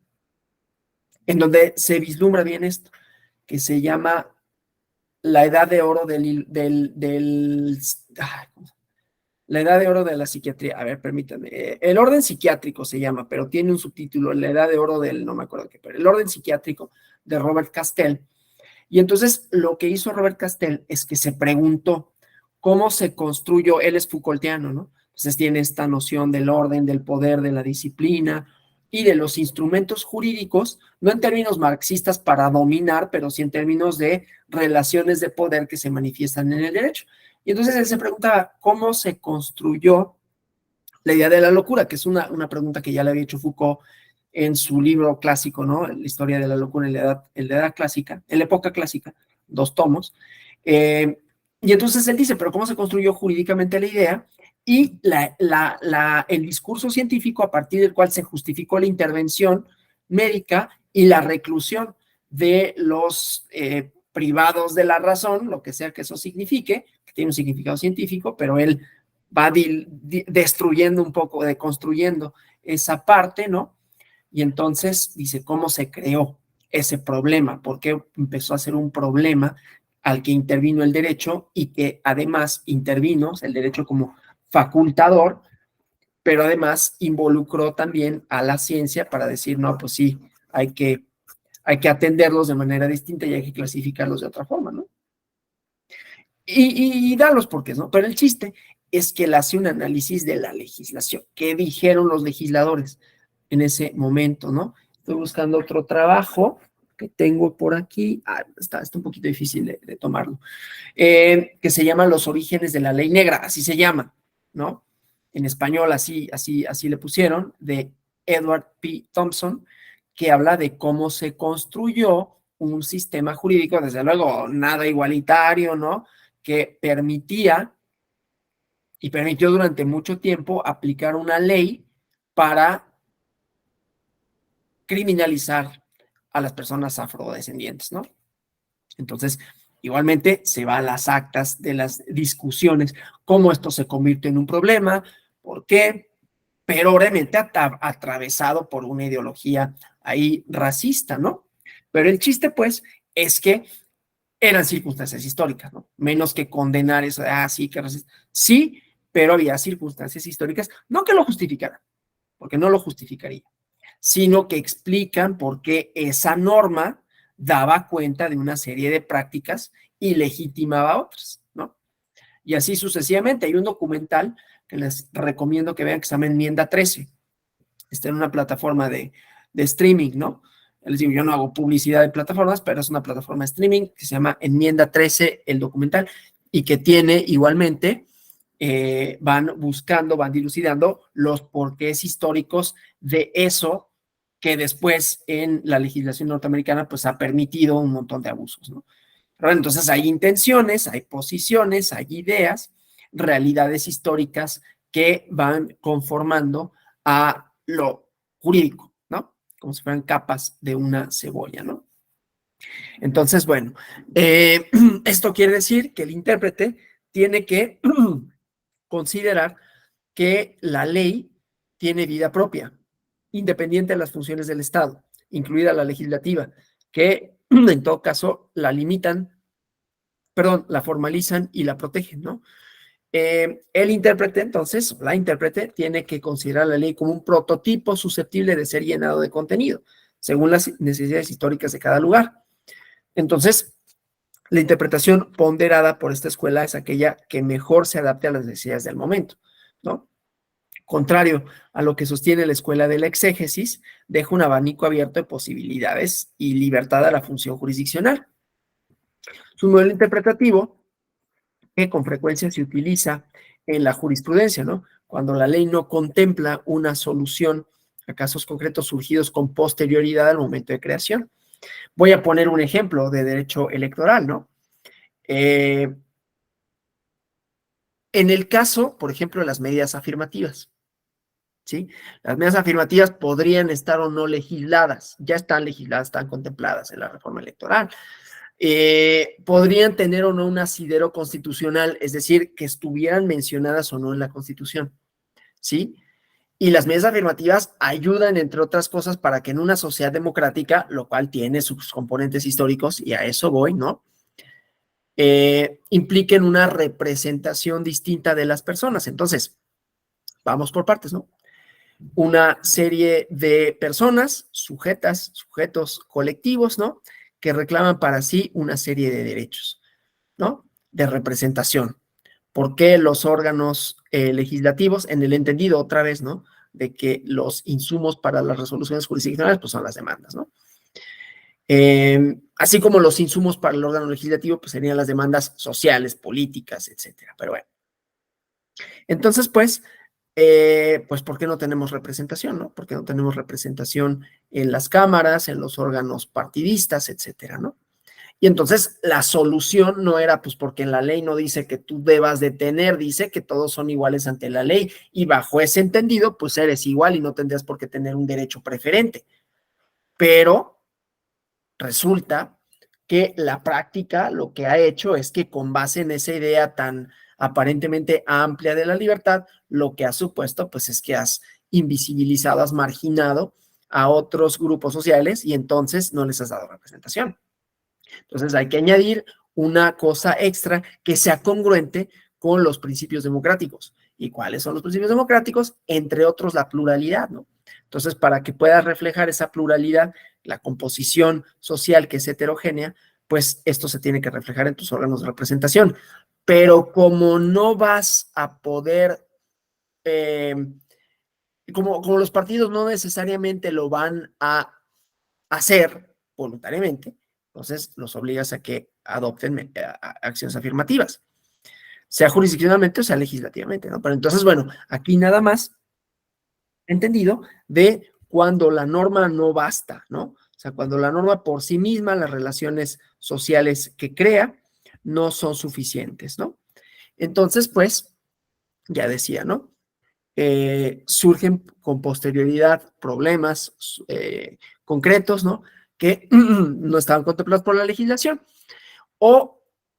[SPEAKER 1] en donde se vislumbra bien esto, que se llama la edad de oro la edad de oro de la psiquiatría. A ver, permítanme. El orden psiquiátrico se llama, pero tiene un subtítulo, la edad de oro del, no me acuerdo qué, pero el orden psiquiátrico de Robert Castell. Y entonces lo que hizo Robert Castell es que se preguntó cómo se construyó, él es Foucaultiano, ¿no? Entonces tiene esta noción del orden, del poder, de la disciplina y de los instrumentos jurídicos, no en términos marxistas para dominar, pero sí en términos de relaciones de poder que se manifiestan en el derecho. Y entonces él se preguntaba cómo se construyó la idea de la locura, que es una pregunta que ya le había hecho Foucault en su libro clásico, ¿no? La historia de la locura en la edad clásica, en la época clásica, 2 tomos. Y entonces él dice, pero ¿cómo se construyó jurídicamente la idea? Y el discurso científico a partir del cual se justificó la intervención médica y la reclusión de los privados de la razón, lo que sea que eso signifique, que tiene un significado científico, pero él va destruyendo un poco, deconstruyendo esa parte, ¿no? Y entonces dice, ¿cómo se creó ese problema? ¿Por qué empezó a ser un problema al que intervino el derecho y que además intervino el derecho como facultador, pero además involucró también a la ciencia para decir, no, pues sí, hay que atenderlos de manera distinta y hay que clasificarlos de otra forma, ¿no? Y da los porqués, ¿no? Pero el chiste es que él hace un análisis de la legislación. ¿Qué dijeron los legisladores en ese momento, no? Estoy buscando otro trabajo que tengo por aquí. Está un poquito difícil de tomarlo. Que se llama Los orígenes de la ley negra, así se llama, ¿no? En español así le pusieron, de Edward P. Thompson, que habla de cómo se construyó un sistema jurídico, desde luego nada igualitario, ¿no? Que permitía y permitió durante mucho tiempo aplicar una ley para criminalizar a las personas afrodescendientes, ¿no? Entonces, igualmente se va a las actas de las discusiones, cómo esto se convierte en un problema, por qué, pero obviamente atravesado por una ideología ahí racista, ¿no? Pero el chiste, pues, es que eran circunstancias históricas, ¿no? Menos que condenar eso, sí, que racista. Sí, pero había circunstancias históricas, no que lo justificaran, porque no lo justificaría, sino que explican por qué esa norma daba cuenta de una serie de prácticas y legitimaba otras, ¿no? Y así sucesivamente. Hay un documental que les recomiendo que vean que se llama Enmienda 13. Está en una plataforma de streaming, ¿no? Les digo, yo no hago publicidad de plataformas, pero es una plataforma de streaming que se llama Enmienda 13, el documental, y que tiene igualmente, van dilucidando los porqués históricos de eso que después en la legislación norteamericana pues ha permitido un montón de abusos, ¿no? Pero entonces hay intenciones, hay posiciones, hay ideas, realidades históricas que van conformando a lo jurídico, ¿no? Como si fueran capas de una cebolla, ¿no? Entonces, bueno, esto quiere decir que el intérprete tiene que considerar que la ley tiene vida propia, independiente de las funciones del Estado, incluida la legislativa, que en todo caso la limitan, perdón, la formalizan y la protegen, ¿no? El intérprete, entonces, la intérprete tiene que considerar la ley como un prototipo susceptible de ser llenado de contenido, según las necesidades históricas de cada lugar. Entonces, la interpretación ponderada por esta escuela es aquella que mejor se adapte a las necesidades del momento, ¿no? Contrario a lo que sostiene la escuela de la exégesis, deja un abanico abierto de posibilidades y libertad a la función jurisdiccional. Es un modelo interpretativo que con frecuencia se utiliza en la jurisprudencia, ¿no? Cuando la ley no contempla una solución a casos concretos surgidos con posterioridad al momento de creación. Voy a poner un ejemplo de derecho electoral, ¿no? En el caso, por ejemplo, de las medidas afirmativas, ¿sí? Las medidas afirmativas podrían estar o no legisladas, ya están legisladas, están contempladas en la reforma electoral. Podrían tener o no un asidero constitucional, es decir, que estuvieran mencionadas o no en la Constitución, ¿sí? Y las medidas afirmativas ayudan, entre otras cosas, para que en una sociedad democrática, lo cual tiene sus componentes históricos, y a eso voy, ¿no? Impliquen una representación distinta de las personas. Entonces, vamos por partes, ¿no? Una serie de personas, sujetos colectivos, ¿no? Que reclaman para sí una serie de derechos, ¿no? De representación. ¿Por qué los órganos legislativos, en el entendido otra vez, ¿no? De que los insumos para las resoluciones jurisdiccionales, pues son las demandas, ¿no? Así como los insumos para el órgano legislativo, pues serían las demandas sociales, políticas, etcétera. Pero bueno. Entonces, pues, pues ¿por qué no tenemos representación, no? ¿Por qué no tenemos representación en las cámaras, en los órganos partidistas, etcétera, ¿no? Y entonces la solución no era pues porque en la ley no dice que tú debas de tener, dice que todos son iguales ante la ley y bajo ese entendido pues eres igual y no tendrías por qué tener un derecho preferente. Pero resulta que la práctica lo que ha hecho es que con base en esa idea tan aparentemente amplia de la libertad, lo que ha supuesto pues es que has invisibilizado, has marginado a otros grupos sociales y entonces no les has dado representación. Entonces hay que añadir una cosa extra que sea congruente con los principios democráticos. ¿Y cuáles son los principios democráticos? Entre otros, la pluralidad, ¿no? Entonces, para que puedas reflejar esa pluralidad, la composición social que es heterogénea, pues esto se tiene que reflejar en tus órganos de representación. Pero como no vas a poder, eh, como los partidos no necesariamente lo van a hacer voluntariamente, entonces los obligas a que adopten acciones afirmativas, sea jurisdiccionalmente o sea legislativamente, ¿no? Pero entonces, bueno, aquí nada más entendido de cuando la norma no basta, ¿no? O sea, cuando la norma por sí misma, las relaciones sociales que crea, no son suficientes, ¿no? Entonces, pues, ya decía, ¿no? Surgen con posterioridad problemas concretos, ¿no? Que no estaban contemplados por la legislación.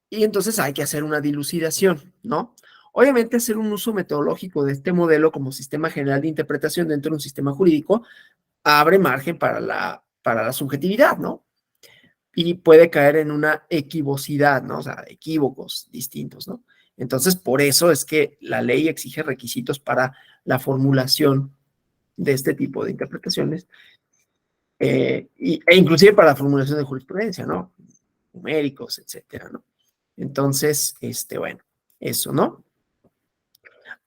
[SPEAKER 1] Y entonces hay que hacer una dilucidación, ¿no? Obviamente hacer un uso metodológico de este modelo como sistema general de interpretación dentro de un sistema jurídico abre margen para la subjetividad, ¿no? Y puede caer en una equivocidad, ¿no? O sea, equívocos distintos, ¿no? Entonces, por eso es que la ley exige requisitos para la formulación de este tipo de interpretaciones e inclusive para la formulación de jurisprudencia, ¿no? Numéricos, etcétera, ¿no? Entonces, bueno, eso, ¿no?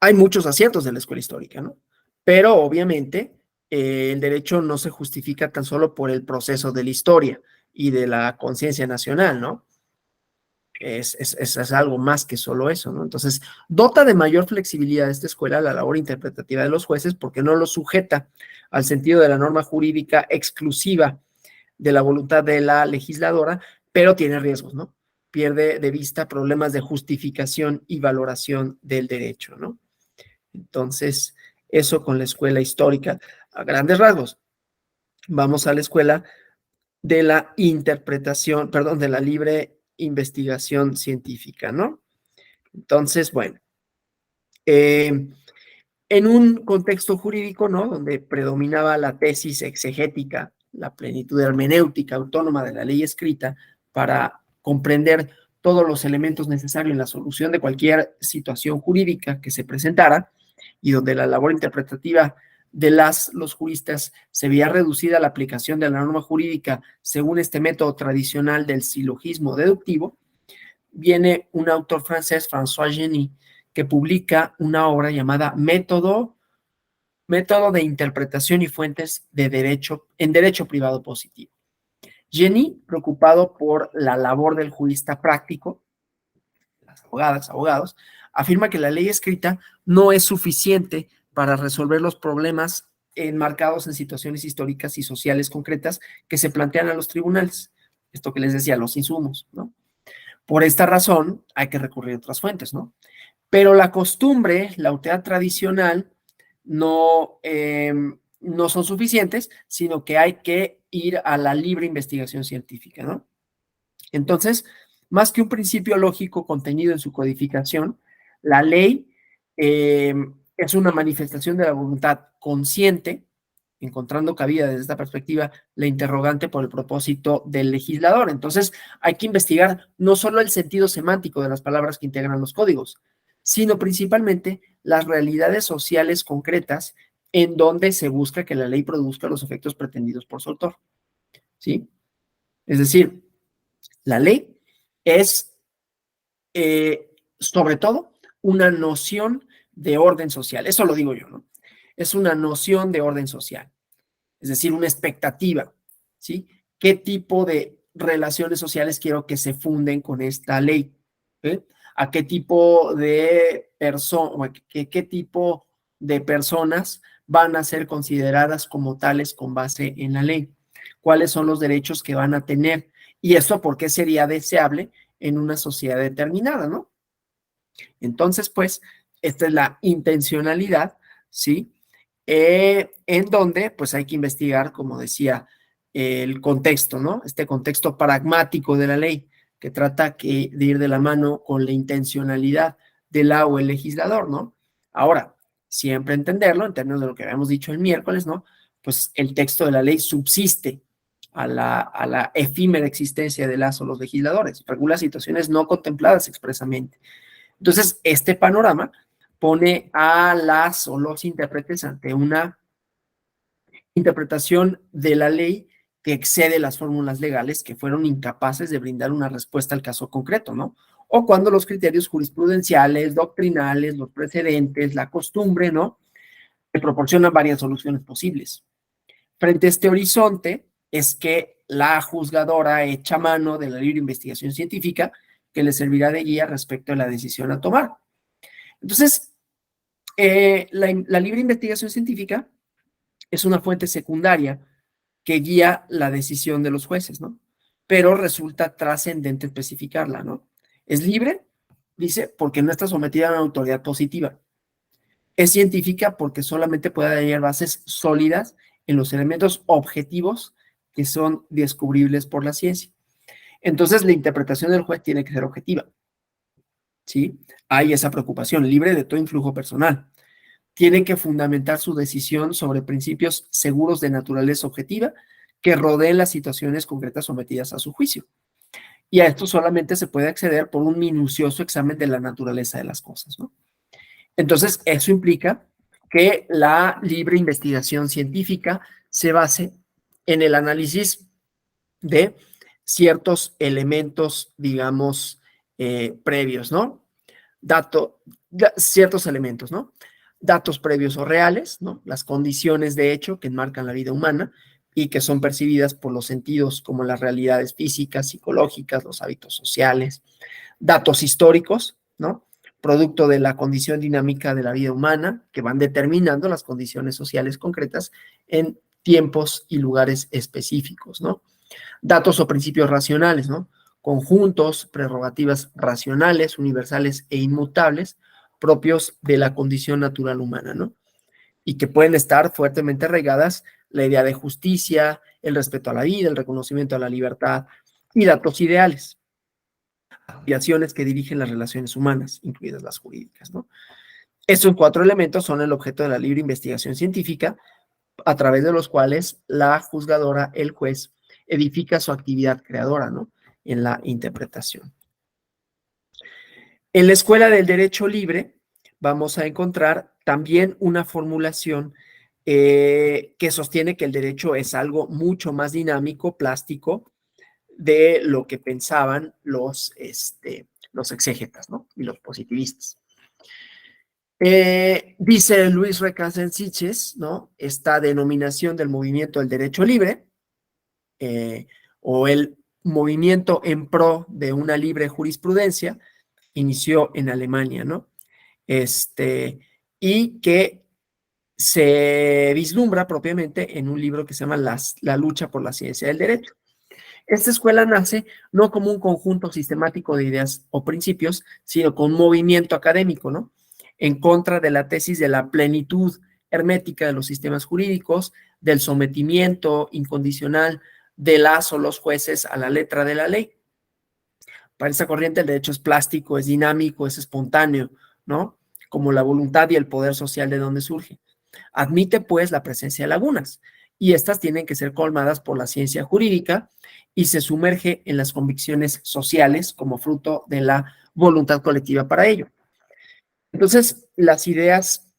[SPEAKER 1] Hay muchos aciertos de la escuela histórica, ¿no? Pero obviamente el derecho no se justifica tan solo por el proceso de la historia y de la conciencia nacional, ¿no? Es algo más que solo eso, ¿no? Entonces, dota de mayor flexibilidad esta escuela la labor interpretativa de los jueces porque no lo sujeta al sentido de la norma jurídica exclusiva de la voluntad de la legisladora, pero tiene riesgos, ¿no? Pierde de vista problemas de justificación y valoración del derecho, ¿no? Entonces, eso con la escuela histórica. A grandes rasgos, vamos a la escuela de la interpretación, perdón, de la libre investigación científica, ¿no? Entonces, bueno, en un contexto jurídico, ¿no? Donde predominaba la tesis exegética, la plenitud hermenéutica autónoma de la ley escrita para comprender todos los elementos necesarios en la solución de cualquier situación jurídica que se presentara y donde la labor interpretativa de los juristas se veía reducida a la aplicación de la norma jurídica según este método tradicional del silogismo deductivo, viene un autor francés, François Genis, que publica una obra llamada Método de Interpretación y Fuentes de Derecho en Derecho Privado Positivo. Genis, preocupado por la labor del jurista práctico, las abogadas, abogados, afirma que la ley escrita no es suficiente para resolver los problemas enmarcados en situaciones históricas y sociales concretas que se plantean a los tribunales. Esto que les decía, los insumos, ¿no? Por esta razón hay que recurrir a otras fuentes, ¿no? Pero la costumbre, la autoridad tradicional, no son suficientes, sino que hay que ir a la libre investigación científica, ¿no? Entonces, más que un principio lógico contenido en su codificación, la ley es una manifestación de la voluntad consciente, encontrando cabida desde esta perspectiva la interrogante por el propósito del legislador. Entonces, hay que investigar no solo el sentido semántico de las palabras que integran los códigos, sino principalmente las realidades sociales concretas en donde se busca que la ley produzca los efectos pretendidos por su autor, ¿sí? Es decir, la ley es, sobre todo, una noción de orden social. Eso lo digo yo, ¿no? Es una noción de orden social, es decir, una expectativa, ¿sí? ¿Qué tipo de relaciones sociales quiero que se funden con esta ley? ¿Eh? ¿A qué tipo de persona, qué tipo de personas van a ser consideradas como tales con base en la ley? ¿Cuáles son los derechos que van a tener? Y esto, ¿por qué sería deseable en una sociedad determinada, no? Entonces, pues, esta es la intencionalidad, ¿sí? En donde, pues, hay que investigar, como decía, el contexto, ¿no? Este contexto pragmático de la ley, que trata de ir de la mano con la intencionalidad de la o el legislador, ¿no? Ahora, siempre entenderlo, en términos de lo que habíamos dicho el miércoles, ¿no? Pues el texto de la ley subsiste a la efímera existencia de las o los legisladores, regula situaciones no contempladas expresamente. Entonces, este panorama pone a las o los intérpretes ante una interpretación de la ley que excede las fórmulas legales que fueron incapaces de brindar una respuesta al caso concreto, ¿no? O cuando los criterios jurisprudenciales, doctrinales, los precedentes, la costumbre, ¿no? Que proporcionan varias soluciones posibles. Frente a este horizonte es que la juzgadora echa mano de la libre investigación científica que le servirá de guía respecto a la decisión a tomar. Entonces, la libre investigación científica es una fuente secundaria que guía la decisión de los jueces, ¿no? Pero resulta trascendente especificarla, ¿no? Es libre, dice, porque no está sometida a una autoridad positiva. Es científica porque solamente puede hallar bases sólidas en los elementos objetivos que son descubribles por la ciencia. Entonces, la interpretación del juez tiene que ser objetiva, ¿sí? Hay esa preocupación, libre de todo influjo personal. Tiene que fundamentar su decisión sobre principios seguros de naturaleza objetiva que rodeen las situaciones concretas sometidas a su juicio. Y a esto solamente se puede acceder por un minucioso examen de la naturaleza de las cosas, ¿no? Entonces, eso implica que la libre investigación científica se base en el análisis de ciertos elementos, digamos, previos, ¿no? Ciertos elementos, ¿no? Datos previos o reales, ¿no? Las condiciones de hecho que enmarcan la vida humana y que son percibidas por los sentidos como las realidades físicas, psicológicas, los hábitos sociales. Datos históricos, ¿no? Producto de la condición dinámica de la vida humana, que van determinando las condiciones sociales concretas en tiempos y lugares específicos, ¿no? Datos o principios racionales, ¿no? Conjuntos, prerrogativas racionales, universales e inmutables, propios de la condición natural humana, ¿no? Y que pueden estar fuertemente arraigadas la idea de justicia, el respeto a la vida, el reconocimiento a la libertad y datos ideales, aspiraciones que dirigen las relaciones humanas, incluidas las jurídicas, ¿no? Estos 4 elementos son el objeto de la libre investigación científica, a través de los cuales la juzgadora, el juez, edifica su actividad creadora, ¿no? En la interpretación. En la escuela del derecho libre vamos a encontrar también una formulación que sostiene que el derecho es algo mucho más dinámico, plástico, de lo que pensaban los exégetas, ¿no? Y los positivistas. Dice Luis Recasens, ¿no? Esta denominación del movimiento del derecho libre, o el movimiento en pro de una libre jurisprudencia, inició en Alemania, ¿no? Y que se vislumbra propiamente en un libro que se llama La lucha por la ciencia del derecho. Esta escuela nace no como un conjunto sistemático de ideas o principios, sino con un movimiento académico, ¿no? En contra de la tesis de la plenitud hermética de los sistemas jurídicos, del sometimiento incondicional de las o los jueces a la letra de la ley. Para esta corriente el derecho es plástico, es dinámico, es espontáneo, ¿no? Como la voluntad y el poder social de donde surge. Admite, pues, la presencia de lagunas, y estas tienen que ser colmadas por la ciencia jurídica y se sumerge en las convicciones sociales como fruto de la voluntad colectiva para ello. Entonces, las ideas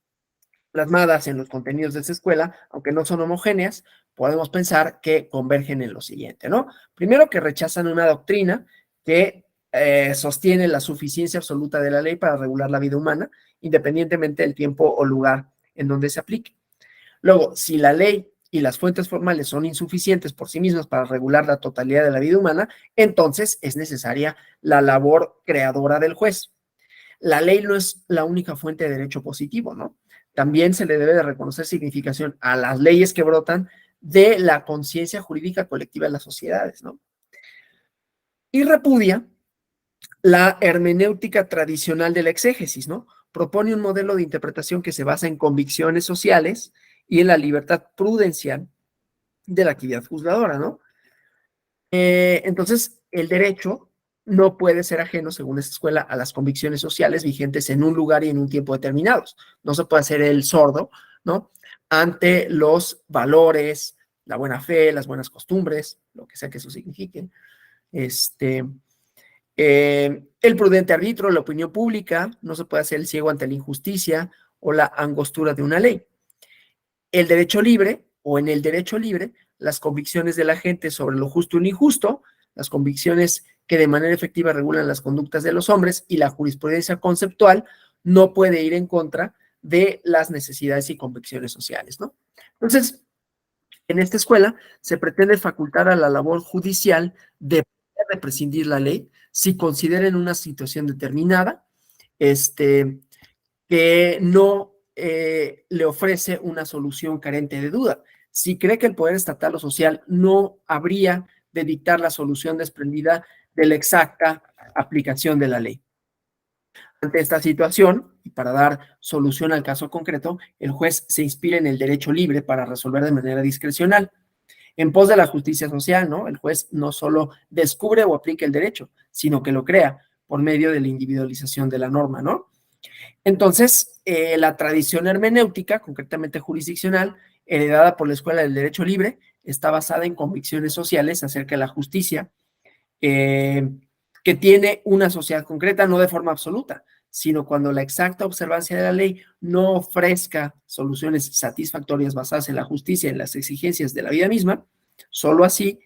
[SPEAKER 1] plasmadas en los contenidos de esta escuela, aunque no son homogéneas, podemos pensar que convergen en lo siguiente, ¿no? Primero, que rechazan una doctrina que sostiene la suficiencia absoluta de la ley para regular la vida humana, independientemente del tiempo o lugar en donde se aplique. Luego, si la ley y las fuentes formales son insuficientes por sí mismas para regular la totalidad de la vida humana, entonces es necesaria la labor creadora del juez. La ley no es la única fuente de derecho positivo, ¿no? también se le debe de reconocer significación a las leyes que brotan de la conciencia jurídica colectiva de las sociedades, ¿no? Y repudia la hermenéutica tradicional de la exégesis, ¿no? Propone un modelo de interpretación que se basa en convicciones sociales y en la libertad prudencial de la actividad juzgadora, ¿no? Entonces, el derecho no puede ser ajeno, según esta escuela, a las convicciones sociales vigentes en un lugar y en un tiempo determinados. No se puede hacer el sordo, ¿no? Ante los valores, la buena fe, las buenas costumbres, lo que sea que eso signifique. El prudente arbitro, la opinión pública, no se puede hacer el ciego ante la injusticia o la angostura de una ley. El derecho libre, o en el derecho libre, las convicciones de la gente sobre lo justo y lo injusto, las convicciones que de manera efectiva regulan las conductas de los hombres, y la jurisprudencia conceptual no puede ir en contra de las necesidades y convicciones sociales, ¿no? Entonces, en esta escuela se pretende facultar a la labor judicial de prescindir la ley si considera en una situación determinada que no le ofrece una solución carente de duda. Si cree que el poder estatal o social no habría de dictar la solución desprendida de la exacta aplicación de la ley. Ante esta situación, y para dar solución al caso concreto, el juez se inspira en el derecho libre para resolver de manera discrecional. En pos de la justicia social, ¿no? El juez no solo descubre o aplica el derecho, sino que lo crea por medio de la individualización de la norma, ¿no? Entonces, la tradición hermenéutica, concretamente jurisdiccional, heredada por la Escuela del Derecho Libre, está basada en convicciones sociales acerca de la justicia, que tiene una sociedad concreta, no de forma absoluta, sino cuando la exacta observancia de la ley no ofrezca soluciones satisfactorias basadas en la justicia y en las exigencias de la vida misma. Solo así,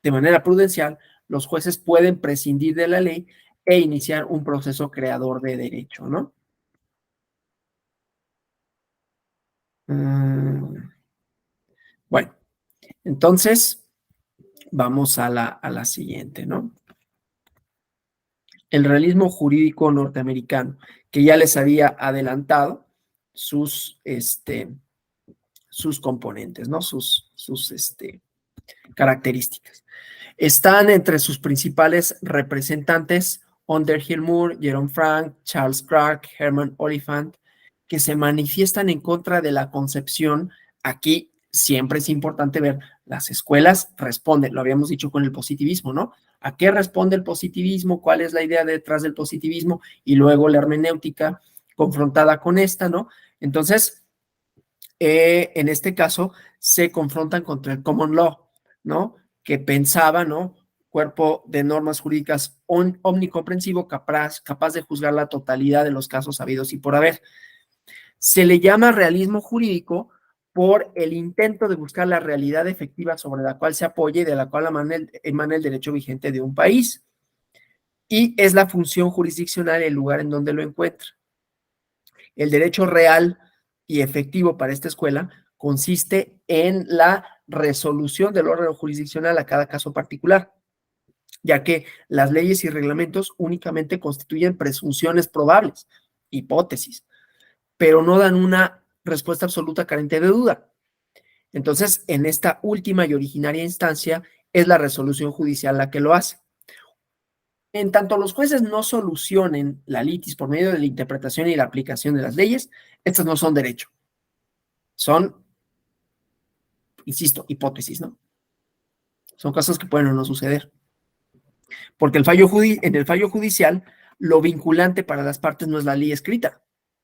[SPEAKER 1] de manera prudencial, los jueces pueden prescindir de la ley e iniciar un proceso creador de derecho, ¿no? Bueno, entonces vamos a la siguiente, ¿no? El realismo jurídico norteamericano, que ya les había adelantado sus componentes, ¿no? Sus características. Están entre sus principales representantes Underhill Moore, Jerome Frank, Charles Clark, Herman Oliphant, que se manifiestan en contra de la concepción. Aquí siempre es importante ver, las escuelas responden, lo habíamos dicho con el positivismo, ¿no? ¿A qué responde el positivismo? ¿Cuál es la idea detrás del positivismo? Y luego la hermenéutica confrontada con esta, ¿no? Entonces, en este caso, se confrontan contra el common law, ¿no? Que pensaba, ¿no? Cuerpo de normas jurídicas omnicomprensivo, capaz de juzgar la totalidad de los casos habidos y por haber. Se le llama realismo jurídico por el intento de buscar la realidad efectiva sobre la cual se apoye y de la cual emana el derecho vigente de un país. Y es la función jurisdiccional el lugar en donde lo encuentra. El derecho real y efectivo para esta escuela consiste en la resolución del órgano jurisdiccional a cada caso particular, ya que las leyes y reglamentos únicamente constituyen presunciones probables, hipótesis, pero no dan una respuesta absoluta carente de duda. Entonces, en esta última y originaria instancia, es la resolución judicial la que lo hace. En tanto los jueces no solucionen la litis por medio de la interpretación y la aplicación de las leyes, estas no son derecho. Son, insisto, hipótesis, ¿no? Son cosas que pueden o no suceder. Porque en el fallo judicial, lo vinculante para las partes no es la ley escrita,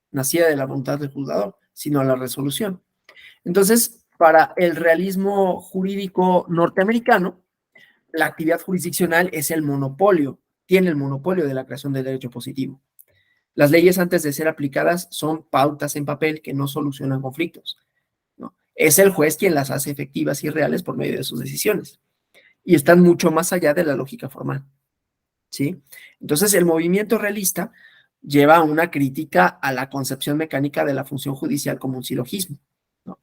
[SPEAKER 1] nacida de la voluntad del juzgador, sino la resolución. Entonces, para el realismo jurídico norteamericano, la actividad jurisdiccional es el monopolio, tiene el monopolio de la creación del derecho positivo. Las leyes, antes de ser aplicadas, son pautas en papel que no solucionan conflictos, ¿no? Es el juez quien las hace efectivas y reales por medio de sus decisiones. Y están mucho más allá de la lógica formal, ¿sí? Entonces, el movimiento realista lleva a una crítica a la concepción mecánica de la función judicial como un silogismo, ¿no?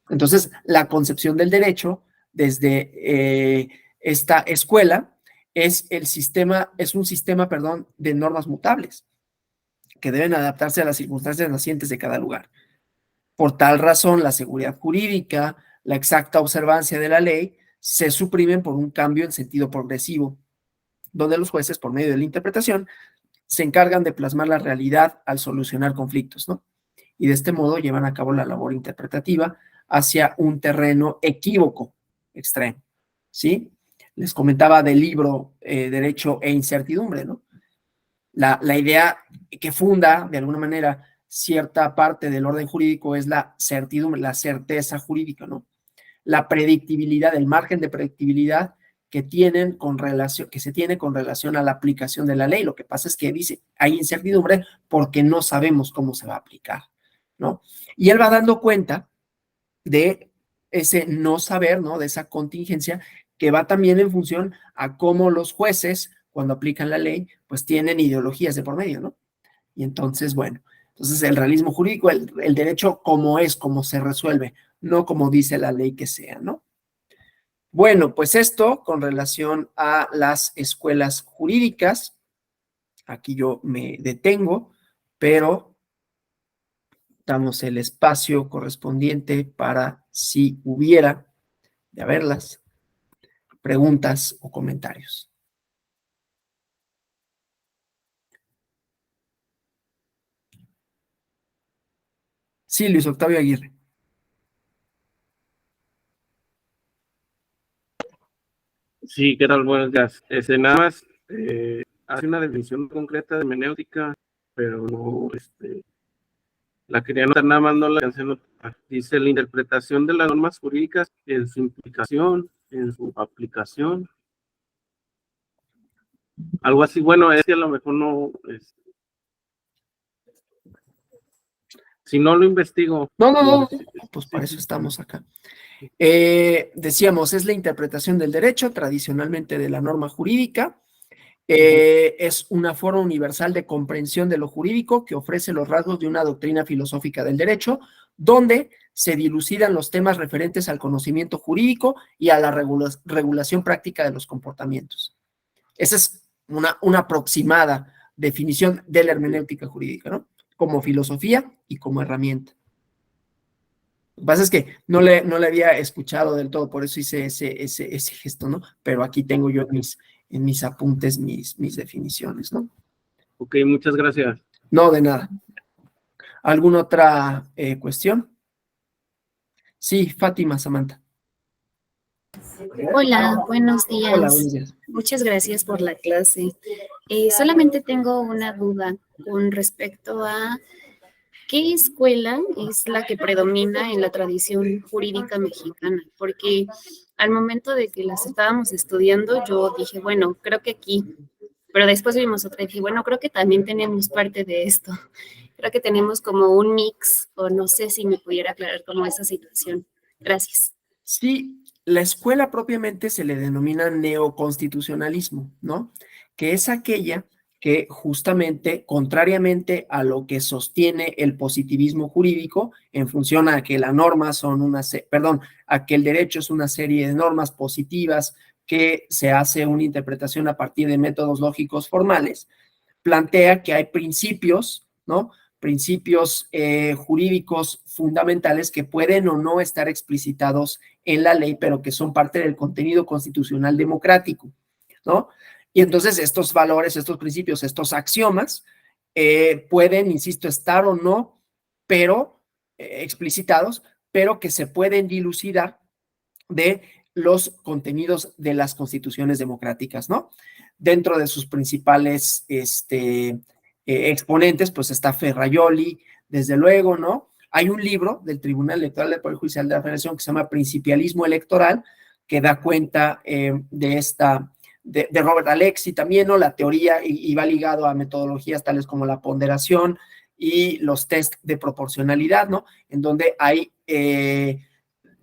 [SPEAKER 1] Entonces, la concepción del derecho desde esta escuela es un sistema, de normas mutables que deben adaptarse a las circunstancias nacientes de cada lugar. Por tal razón, la seguridad jurídica, la exacta observancia de la ley, se suprimen por un cambio en sentido progresivo, donde los jueces, por medio de la interpretación, se encargan de plasmar la realidad al solucionar conflictos, ¿no? Y de este modo llevan a cabo la labor interpretativa hacia un terreno equívoco extremo, ¿sí? Les comentaba del libro Derecho e Incertidumbre, ¿no? La idea que funda, de alguna manera, cierta parte del orden jurídico es la certidumbre, la certeza jurídica, ¿no? La predictibilidad, el margen de predictibilidad que se tiene con relación a la aplicación de la ley. Lo que pasa es que dice, hay incertidumbre porque no sabemos cómo se va a aplicar, ¿no? Y él va dando cuenta de ese no saber, ¿no? De esa contingencia que va también en función a cómo los jueces, cuando aplican la ley, pues tienen ideologías de por medio, ¿no? Y entonces, bueno, entonces el realismo jurídico, el derecho como es, como se resuelve, no como dice la ley que sea, ¿no? Bueno, pues esto con relación a las escuelas jurídicas, aquí yo me detengo, pero damos el espacio correspondiente para si hubiera de haberlas preguntas o comentarios. Sí, Luis Octavio Aguirre.
[SPEAKER 2] Sí, ¿qué tal? Buenos días. Nada más hace una definición concreta de hermenéutica, pero no, la quería anotar, nada más no la alcancé a notar. Dice la interpretación de las normas jurídicas en su implicación, en su aplicación, algo así. Bueno, es que a lo mejor no, si no lo investigo.
[SPEAKER 1] No, pues para eso estamos acá. Decíamos, es la interpretación del derecho, tradicionalmente de la norma jurídica. Es una forma universal de comprensión de lo jurídico que ofrece los rasgos de una doctrina filosófica del derecho, donde se dilucidan los temas referentes al conocimiento jurídico y a la regulación práctica de los comportamientos. Esa es una aproximada definición de la hermenéutica jurídica, ¿no? Como filosofía y como herramienta. Lo que pasa es que no le había escuchado del todo, por eso hice ese gesto, ¿no? Pero aquí tengo yo en mis apuntes mis definiciones, ¿no?
[SPEAKER 2] Ok, muchas gracias.
[SPEAKER 1] No, de nada. ¿Alguna otra cuestión? Sí, Fátima, Samantha.
[SPEAKER 3] Hola, buenos días.
[SPEAKER 1] Hola, buenos días.
[SPEAKER 3] Muchas gracias por la clase. Solamente tengo una duda con respecto a qué escuela es la que predomina en la tradición jurídica mexicana, porque al momento de que las estábamos estudiando, yo dije, bueno, creo que aquí, pero después vimos otra y dije, bueno, creo que también tenemos parte de esto. Creo que tenemos como un mix, o no sé si me pudiera aclarar cómo esa situación. Gracias.
[SPEAKER 1] Sí, la escuela propiamente se le denomina neoconstitucionalismo, ¿no? Que es aquella que justamente, contrariamente a lo que sostiene el positivismo jurídico, en función a que la norma son a que el derecho es una serie de normas positivas que se hace una interpretación a partir de métodos lógicos formales, plantea que hay principios, ¿no? Principios jurídicos fundamentales que pueden o no estar explicitados en la ley, pero que son parte del contenido constitucional democrático, ¿no? Y entonces estos valores, estos principios, estos axiomas pueden, insisto, estar o no, pero explicitados, pero que se pueden dilucidar de los contenidos de las constituciones democráticas, ¿no? Dentro de sus principales exponentes, pues está Ferraioli, desde luego, ¿no? Hay un libro del Tribunal Electoral del Poder Judicial de la Federación que se llama Principialismo Electoral, que da cuenta de Robert Alexi también, ¿no? La teoría y va ligado a metodologías tales como la ponderación y los test de proporcionalidad, ¿no? En donde hay en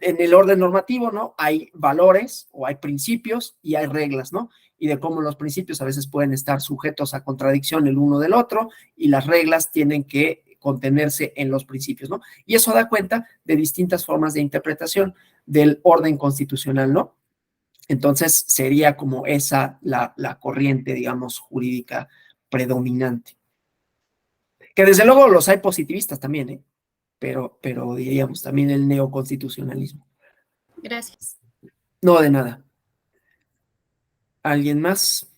[SPEAKER 1] el orden normativo, ¿no? Hay valores o hay principios y hay reglas, ¿no? Y de cómo los principios a veces pueden estar sujetos a contradicción el uno del otro y las reglas tienen que contenerse en los principios, ¿no? Y eso da cuenta de distintas formas de interpretación del orden constitucional, ¿no? Entonces sería como esa la corriente, digamos, jurídica predominante. Que desde luego los hay positivistas también, ¿eh? pero diríamos también el neoconstitucionalismo.
[SPEAKER 3] Gracias.
[SPEAKER 1] No, de nada. ¿Alguien más?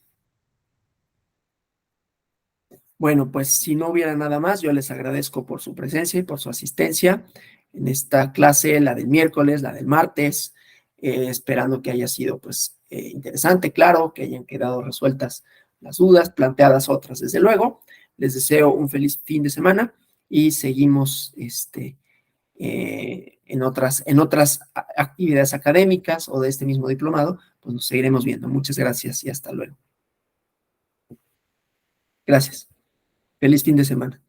[SPEAKER 1] Bueno, pues si no hubiera nada más, yo les agradezco por su presencia y por su asistencia en esta clase, la del miércoles, la del martes, esperando que haya sido pues interesante, claro, que hayan quedado resueltas las dudas, planteadas otras, desde luego. Les deseo un feliz fin de semana y seguimos en otras actividades académicas o de este mismo diplomado, pues nos seguiremos viendo. Muchas gracias y hasta luego. Gracias. Feliz fin de semana.